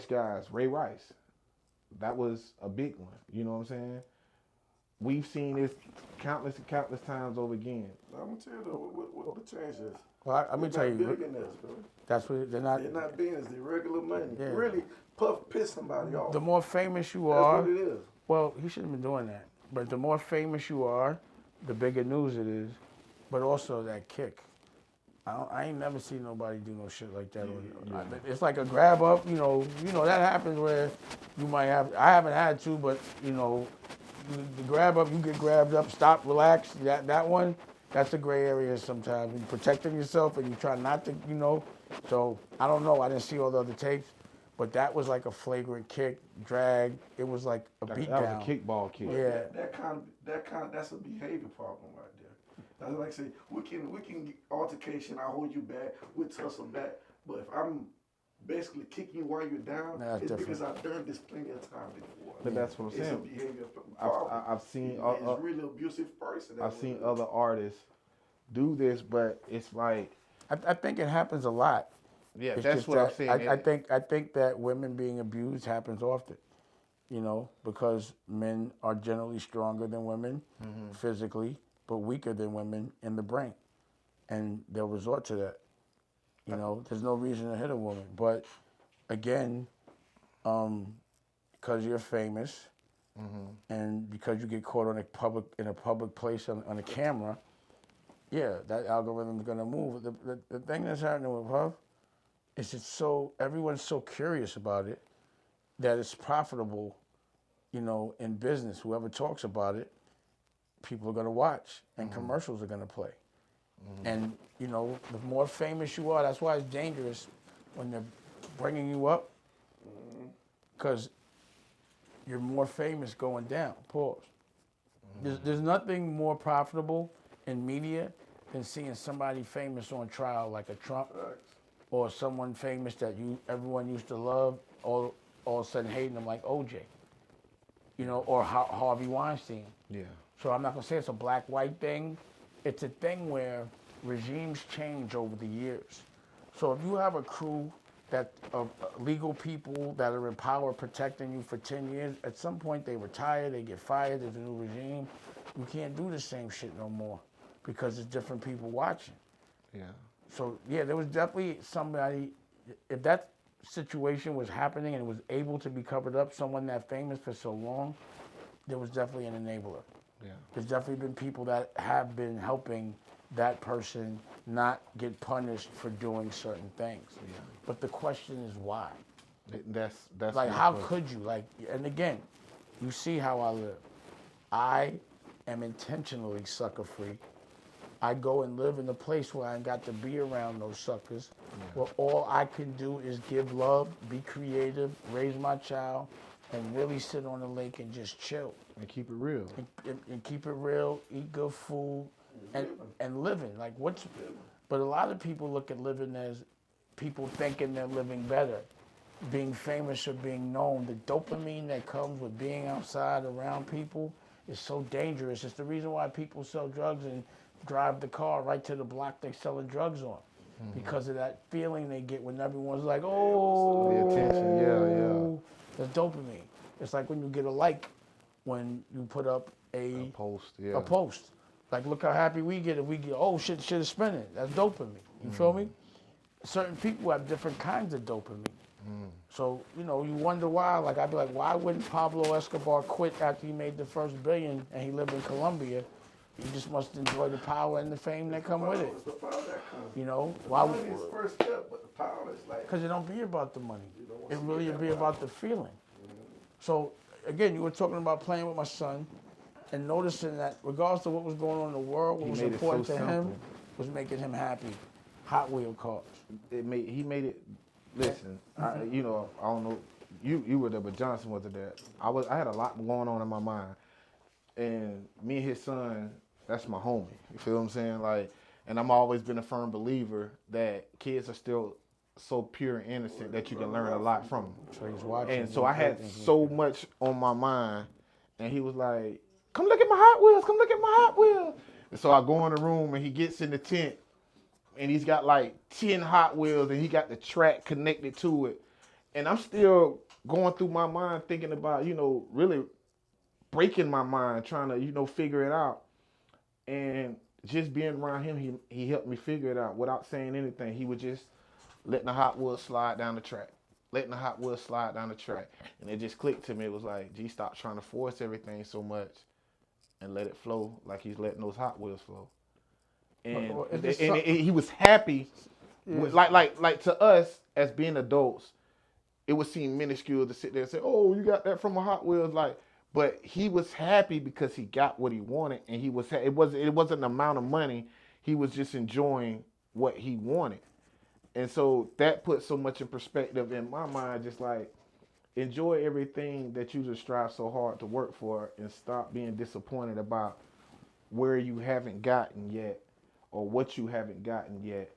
guys, Ray Rice, that was a big one. You know what I'm saying? We've seen this countless and countless times over again. I'm gonna tell you though, what the change is. Well, I'm gonna tell you, billionaires, bro. That's what they're not. They're not billionaires. They're regular money. Yeah. Really, piss somebody off. The more famous you That's are, what it is. well, he shouldn't have been doing that. But the more famous you are, the bigger news it is. But also that kick. I ain't never seen nobody do no shit like that. It's like a grab up, that happens where you might have, I haven't had to, but the grab up, you get grabbed up, stop, relax, that one, that's a gray area sometimes. You're protecting yourself and you try not to, so I don't know, I didn't see all the other tapes, but that was like a flagrant kick, drag, it was like a beatdown. That was a kickball kick. Yeah. That's a behavior problem right there. That's like I say, we can get altercation, I hold you back, we'll tussle back, but if I'm basically kicking you while you're down, it's different. Because I've done this plenty of time before. But that's what I'm saying. It's a behavior problem. I've seen it's a really abusive person. I've seen other artists do this, but it's like I think it happens a lot. Yeah, it's that's what I'm saying. I think that women being abused happens often, because men are generally stronger than women physically, but weaker than women in the brain, and they'll resort to that. There's no reason to hit a woman, but again, because you're famous, and because you get caught in a public place on a camera, yeah, that algorithm's gonna move. The thing that's happening with Puff is everyone's so curious about it that it's profitable, in business. Whoever talks about it, people are gonna watch, and commercials are gonna play. And, the more famous you are, that's why it's dangerous when they're bringing you up, because you're more famous going down. Pause. There's nothing more profitable in media than seeing somebody famous on trial, like a Trump, or someone famous that everyone used to love, all of a sudden hating them, like OJ, or Harvey Weinstein. Yeah. So I'm not gonna say it's a black-white thing. It's a thing where regimes change over the years. So if you have a crew of legal people that are in power protecting you for 10 years, at some point they retire, they get fired, there's a new regime. You can't do the same shit no more because there's different people watching. Yeah. So yeah, there was definitely somebody, if that situation was happening and it was able to be covered up, someone that famous for so long, there was definitely an enabler. Yeah. There's definitely been people that have been helping that person not get punished for doing certain things. Yeah. But the question is why? That's like, how could you? And again, you see how I live. I am intentionally sucker free. I go and live in a place where I ain't got to be around those suckers, where all I can do is give love, be creative, raise my child, and really sit on the lake and just chill. And keep it real. And keep it real, eat good food, and living. But a lot of people look at living as people thinking they're living better. Being famous or being known, the dopamine that comes with being outside around people is so dangerous. It's the reason why people sell drugs and drive the car right to the block they're selling drugs on. Because of that feeling they get when everyone's like, oh. The attention, yeah. That's dopamine. It's like when you get a like when you put up a post, yeah. a post. Like, look how happy we get if we get, oh, shit is spinning. That's dopamine. You feel me? Certain people have different kinds of dopamine. So, you know, you wonder why. Like, I'd be like, why wouldn't Pablo Escobar quit after he made the first $1 billion and he lived in Colombia? He just must enjoy the power and the fame that come with it. It's the power that comes. You know? The Why? money is first step, but the power is like. Because it don't be about the money. don't It see really that be about the feeling. So, again, you were talking about playing with my son and noticing that regardless of what was going on in the world, what was made it important so to him simple. was making him happy. Hot wheel cars. He made it. Listen, you know, I don't know. You were there, but Johnson wasn't there. I had a lot going on in my mind, and me and his son, that's my homie. You feel what I'm saying? Like, and I'm always been a firm believer that kids are still so pure and innocent that you can learn a lot from them. So he's watching. And so I had so much on my mind, and he was like, "Come look at my Hot Wheels. Come look at my Hot Wheels." And so I go in the room, and he gets in the tent, and he's got like 10 Hot Wheels, and he got the track connected to it. And I'm still going through my mind thinking about, you know, really breaking my mind, trying to, you know, figure it out. And just being around him, he helped me figure it out without saying anything. He was just letting the Hot Wheels slide down the track. Letting the Hot Wheels slide down the track. And it just clicked to me. It was like, gee, stop trying to force everything so much and let it flow like he's letting those Hot Wheels flow. And, he was happy. With, like to us as being adults, it would seem minuscule to sit there and say, "Oh, you got that from a Hot Wheels." Like, but he was happy because he got what he wanted, and he was. It wasn't an amount of money. He was just enjoying what he wanted, and so that put so much in perspective in my mind. Just like enjoy everything that you just strive so hard to work for, and stop being disappointed about where you haven't gotten yet or what you haven't gotten yet.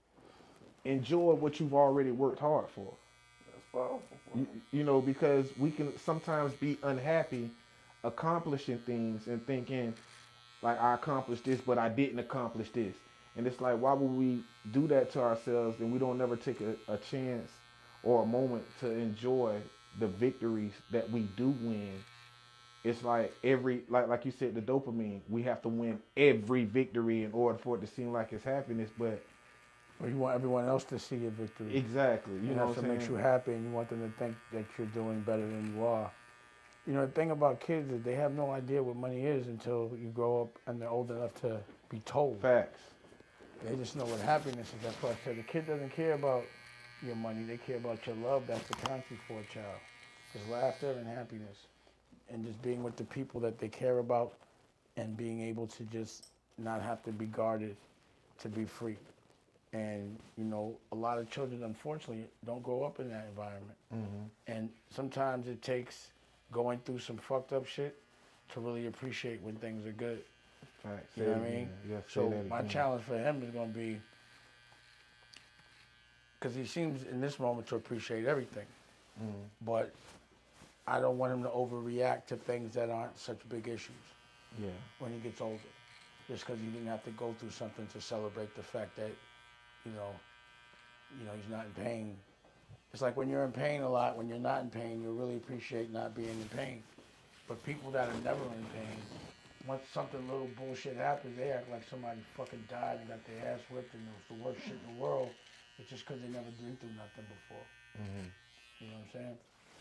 Enjoy what you've already worked hard for. That's powerful. You know, because we can sometimes be unhappy accomplishing things and thinking, like, I accomplished this, but I didn't accomplish this. And it's like, why would we do that to ourselves and we don't never take a chance or a moment to enjoy the victories that we do win? It's like like you said, the dopamine, we have to win every victory in order for it to seem like it's happiness, but Or you want everyone else to see your victory. exactly. You know That's what what I'm makes you saying? happy, and you want them to think that you're doing better than you are. You know, the thing about kids is they have no idea what money is until you grow up and they're old enough to be told. Facts. They just know what happiness is. That's why I said the kid doesn't care about your money. They care about your love. That's the currency for a child. It's laughter and happiness. And just being with the people that they care about and being able to just not have to be guarded, to be free. And, you know, a lot of children, unfortunately, don't grow up in that environment. And sometimes it takes going through some fucked up shit to really appreciate when things are good. Facts. You know what I mean? So my challenge for him is going to be, because he seems in this moment to appreciate everything, but I don't want him to overreact to things that aren't such big issues Yeah. when he gets older. Just because he didn't have to go through something to celebrate the fact that, you know, he's not in pain. It's like when you're in pain a lot, when you're not in pain, you really appreciate not being in pain. But people that are never in pain, once something little bullshit happens, they act like somebody fucking died and got their ass whipped and it was the worst shit in the world. It's just because they never been through nothing before. You know what I'm saying?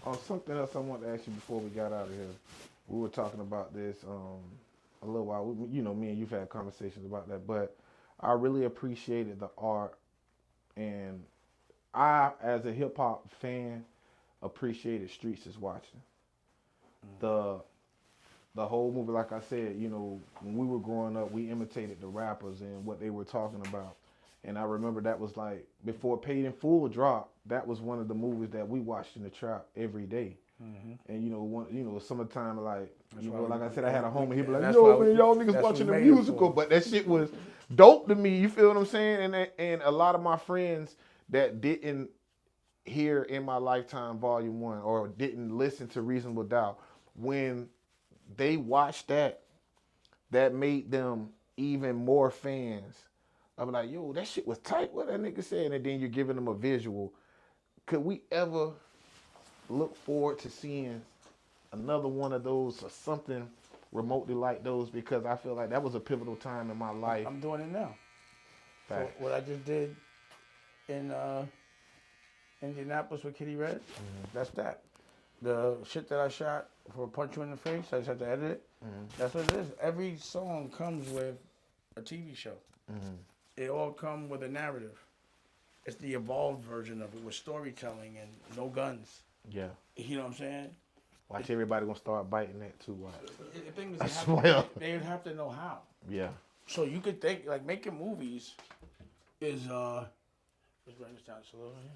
Oh, something else I wanted to ask you before we got out of here. We were talking about this a little while. You know, me and you've had conversations about that, but I really appreciated the art, and I, as a hip hop fan, appreciated Streets is Watching. The whole movie, like I said, you know, when we were growing up, we imitated the rappers and what they were talking about. And I remember that was like, before Paid in Full dropped, that was one of the movies that we watched in the trap every day. And you know, summertime, like, you know, like I said, I had a homie, he'd be like, yo, man, y'all niggas watching the musical, but that shit was dope to me, you feel what I'm saying? And a lot of my friends that didn't hear In My Lifetime Volume 1 or didn't listen to Reasonable Doubt, when they watched that made them even more fans. I'm like, yo, that shit was tight, what that nigga said, and then you're giving them a visual. Could we ever look forward to seeing another one of those or something remotely like those, because I feel like that was a pivotal time in my life. I'm doing it now. So Facts. what I just did in Indianapolis with Kitty Red, that's that. The shit that I shot for Punch You in the Face, I just had to edit it. That's what it is. Every song comes with a TV show. It all comes with a narrative. It's the evolved version of it with storytelling and no guns. Yeah. You know what I'm saying? Watch everybody gonna start biting that too. Watch. The thing is, I swear. they would have to know how. Yeah. So you could think, like, making movies is, let's bring this down just a little bit.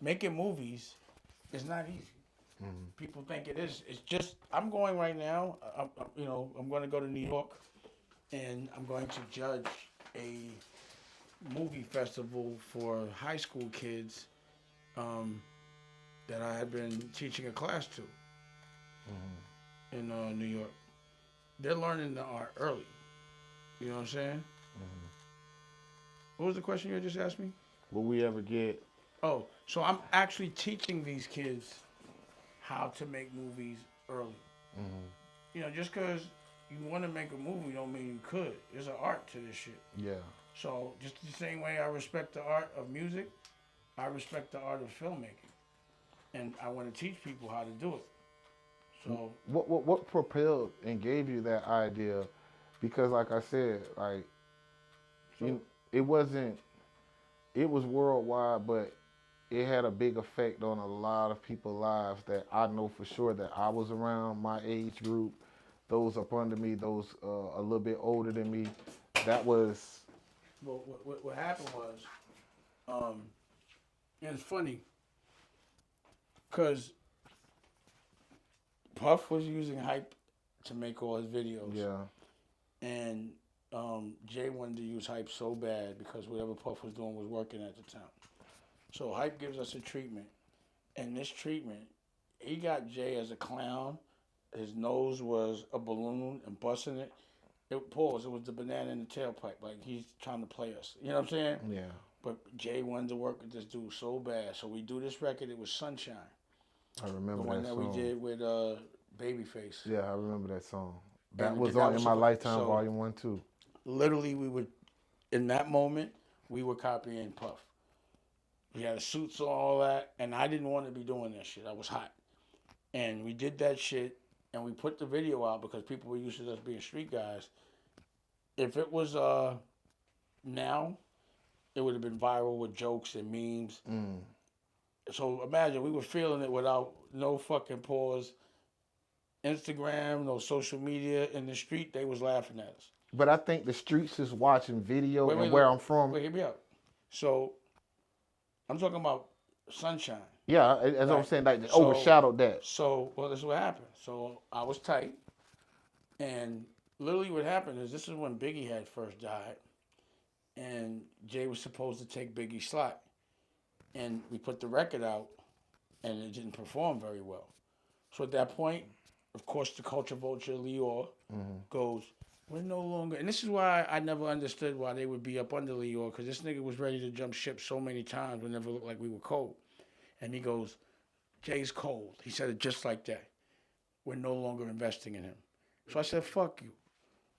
Making movies is not easy. People think it is. It's just, I'm going right now, I'm going to go to New York, and I'm going to judge a movie festival for high school kids that I had been teaching a class to in New York. They're learning the art early. You know what I'm saying? What was the question you just asked me? Will we ever get? Oh, so I'm actually teaching these kids how to make movies early. You know, just because you want to make a movie don't mean you could. There's an art to this shit. Yeah. So just the same way I respect the art of music, I respect the art of filmmaking. And I want to teach people how to do it. So What propelled and gave you that idea? Because like I said, like it was worldwide, but it had a big effect on a lot of people's lives that I know for sure that I was around, my age group, those up under me, those a little bit older than me. That was... Well, what happened was, it's funny, because Puff was using Hype to make all his videos. Yeah. And Jay wanted to use Hype so bad because whatever Puff was doing was working at the time. So Hype gives us a treatment. And this treatment, he got Jay as a clown. His nose was a balloon and busting it. It was the banana in the tailpipe. Like, he's trying to play us. You know what I'm saying? Yeah. But Jay wanted to work with this dude so bad. So we do this record. It was Sunshine. I remember The one that song. we did with Babyface. Yeah, I remember that song. That And was that on was In My Lifetime so- Volume 1 too. Literally, in that moment, we were copying Puff. We had suits on, all that, and I didn't want to be doing that shit. I was hot. And we did that shit, and we put the video out because people were used to us being street guys. If it was now, it would have been viral with jokes and memes. So imagine, we were feeling it without no fucking pause. Instagram, no social media. In the street, they was laughing at us. But I think the streets is watching video Wait, and where I'm from. Wait, hear me out. So, I'm talking about Sunshine. Yeah, as Right. I'm saying, like, So- overshadowed that. So, well, this is what happened. So, I was tight. And literally what happened is, this is when Biggie had first died. And Jay was supposed to take Biggie's slot. And we put the record out, and it didn't perform very well. So at that point, of course, the culture vulture, Lior, goes, we're no longer... And this is why I never understood why they would be up under Lior, because this nigga was ready to jump ship so many times, we never looked like we were cold. And he goes, Jay's cold. He said it just like that. We're no longer investing in him. So I said, fuck you.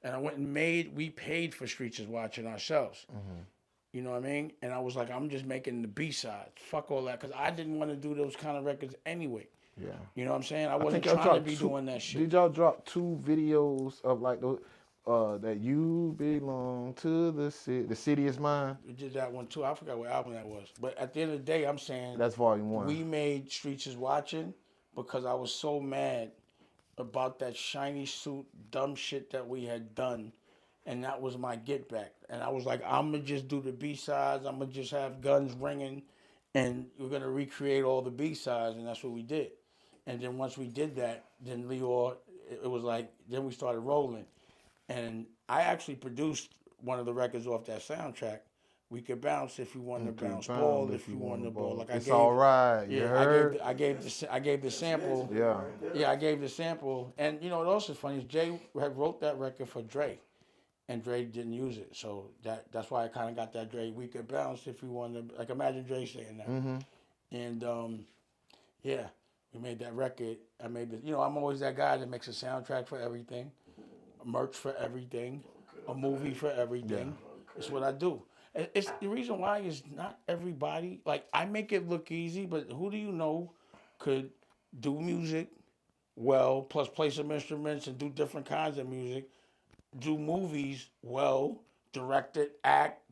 And I went and we paid for Streets is Watching ourselves. You know what I mean? And I was like, I'm just making the B-sides. Fuck all that. Because I didn't want to do those kind of records anyway. Yeah. You know what I'm saying? I wasn't think y'all trying to dropped be doing that shit. Did y'all drop 2 videos of like those that you belong to the city is mine? We did that one too. I forgot what album that was. But at the end of the day, I'm saying That's Volume 1. we made Streets is Watching because I was so mad about that shiny suit, dumb shit that we had done. And that was my get back. And I was like, I'm going to just do the B-sides. I'm going to just have guns ringing. And we're going to recreate all the B-sides. And that's what we did. And then once we did that, then Lior, it was like, then we started rolling. And I actually produced one of the records off that soundtrack. We could bounce if you want to bounce, ball if you want to ball. Like it's I gave, all right. You yeah, heard? I gave the sample. Yeah. Yeah, I gave the sample. And you know what else is funny is Jay had wrote that record for Dre. And Dre didn't use it. So that's why I kind of got that Dre, we could bounce if you want to. Like, imagine Dre saying that. And, yeah. We made that record. I made the, I'm always that guy that makes a soundtrack for everything, merch for everything, a movie for everything. It's what I do. It's the reason why is not everybody, like, I make it look easy, but who do you know could do music well, plus play some instruments and do different kinds of music, do movies well, direct it, act,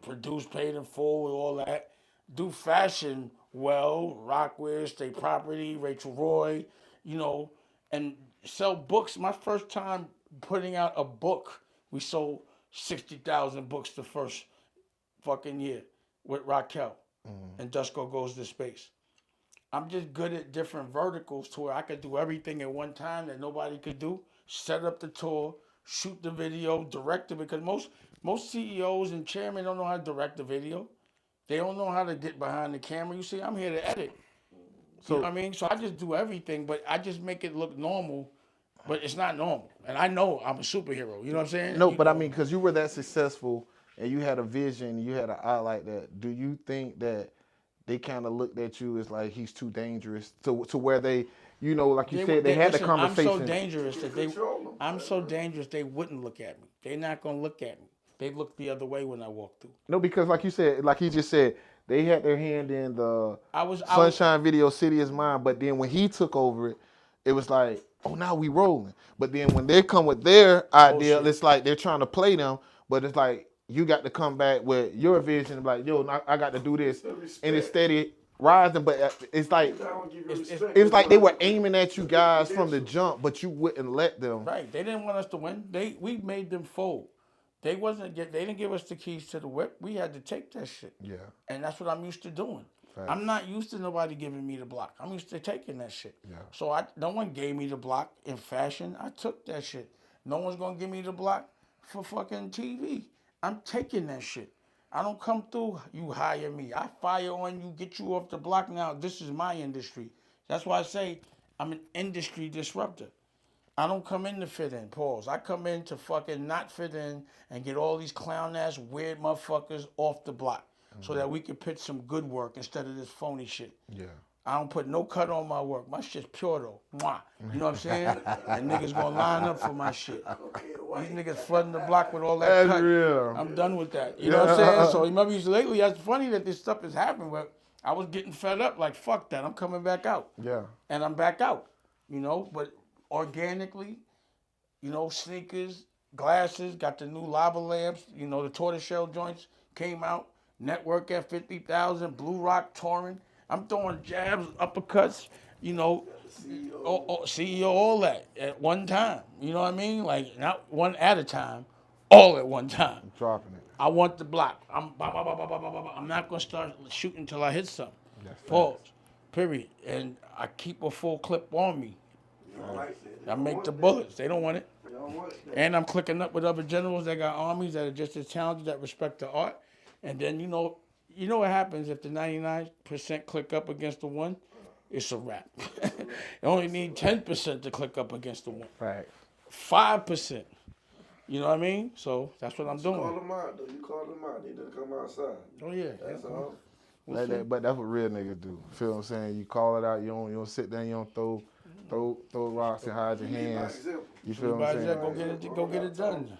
produce, paid in full, and all that, do fashion well, Rockwear, State Property, Rachel Roy, and sell books. My first time putting out a book, we sold 60,000 books the first fucking year with Raquel and Dusko Goes to Space. I'm just good at different verticals to where I could do everything at one time that nobody could do. Set up the tour, shoot the video, direct it, because most CEOs and chairmen don't know how to direct a video. They don't know how to get behind the camera. You see, I'm here to edit. So, you know what I mean? So I just do everything, but I just make it look normal, but it's not normal. And I know I'm a superhero. You know what I'm saying? No, but I mean, because you were that successful and you had a vision, you had an eye like that, do you think that they kind of looked at you as like he's too dangerous to where they, like you said, they had the conversation. I'm so dangerous that I'm so dangerous they wouldn't look at me. They're not gonna look at me. They look the other way when I walk through. No, because like you said, like he just said, they had their hand in the Sunshine Video City is Mine, but then when he took over it, it was like, oh, now we rolling. But then when they come with their idea, it's like they're trying to play them, but it's like you got to come back with your vision, like, yo, I got to do this, and it's steady rising. But it's like it was like they were aiming at you guys from the jump, but you wouldn't let them. Right? They didn't want us to win. We made them fold. They didn't give us the keys to the whip. We had to take that shit. Yeah. And that's what I'm used to doing. Facts. I'm not used to nobody giving me the block. I'm used to taking that shit. Yeah. So no one gave me the block in fashion. I took that shit. No one's gonna give me the block for fucking TV. I'm taking that shit. I don't come through, you hire me. I fire on you, get you off the block now. This is my industry. That's why I say I'm an industry disruptor. I don't come in to fit in, pause. I come in to fucking not fit in and get all these clown-ass, weird motherfuckers off the block so that we can pitch some good work instead of this phony shit. Yeah. I don't put no cut on my work. My shit's pure, though. Mwah. You know what I'm saying? And niggas gonna line up for my shit. These niggas flooding the block with all that cut. Real. I'm done with that. You know what I'm saying? So remember, lately, it's funny that this stuff is happening, but I was getting fed up, like, fuck that. I'm coming back out. Yeah. And I'm back out, but organically, sneakers, glasses, got the new lava lamps, the tortoiseshell joints came out, network at 50,000, Blue Rock touring. I'm throwing jabs, uppercuts, CEO, all that at one time. You know what I mean? Like, not one at a time, all at one time. I'm dropping it. I want the block. I'm not going to start shooting until I hit something. Pause. Period. And I keep a full clip on me. I make the bullets. They don't want it. And I'm clicking up with other generals that got armies that are just as talented, that respect the art. And then, you know what happens if the 99% click up against the 1? It's a wrap. You only need 10% to click up against the 1. Right. 5%. You know what I mean? So that's what I'm doing. You call them out, though. You call them out. They didn't come outside. Oh, yeah. That's all. But that's what real niggas do. Feel what I'm saying? You call it out. You don't sit there. You don't throw rocks and hide your hands. You feel what I'm saying? Go get it done.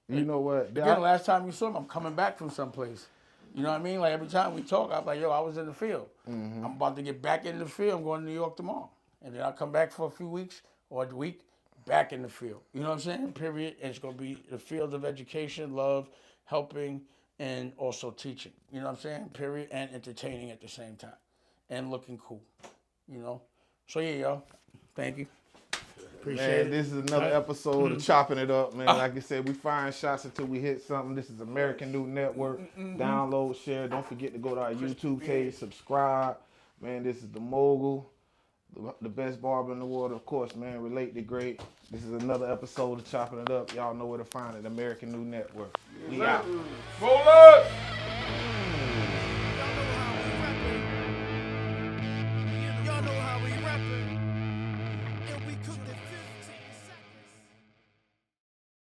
You know what? Again, last time you saw me, I'm coming back from someplace. You know what I mean? Like, every time we talk, I'm like, yo, I was in the field. Mm-hmm. I'm about to get back in the field. I'm going to New York tomorrow. And then I'll come back for a few weeks or a week, back in the field. You know what I'm saying? Period. And it's going to be the field of education, love, helping, and also teaching. You know what I'm saying? Period. And entertaining at the same time. And looking cool. So, yeah, y'all. Thank you. Appreciate it. This is another episode of Chopping It Up, man. Like I said, we firing shots until we hit something. This is American New Network. Download, share. Don't forget to go to our YouTube page, subscribe. Man, this is the mogul, the best barber in the world, of course, man. Relate to great. This is another episode of Chopping It Up. Y'all know where to find it, American New Network. We out. Roll up!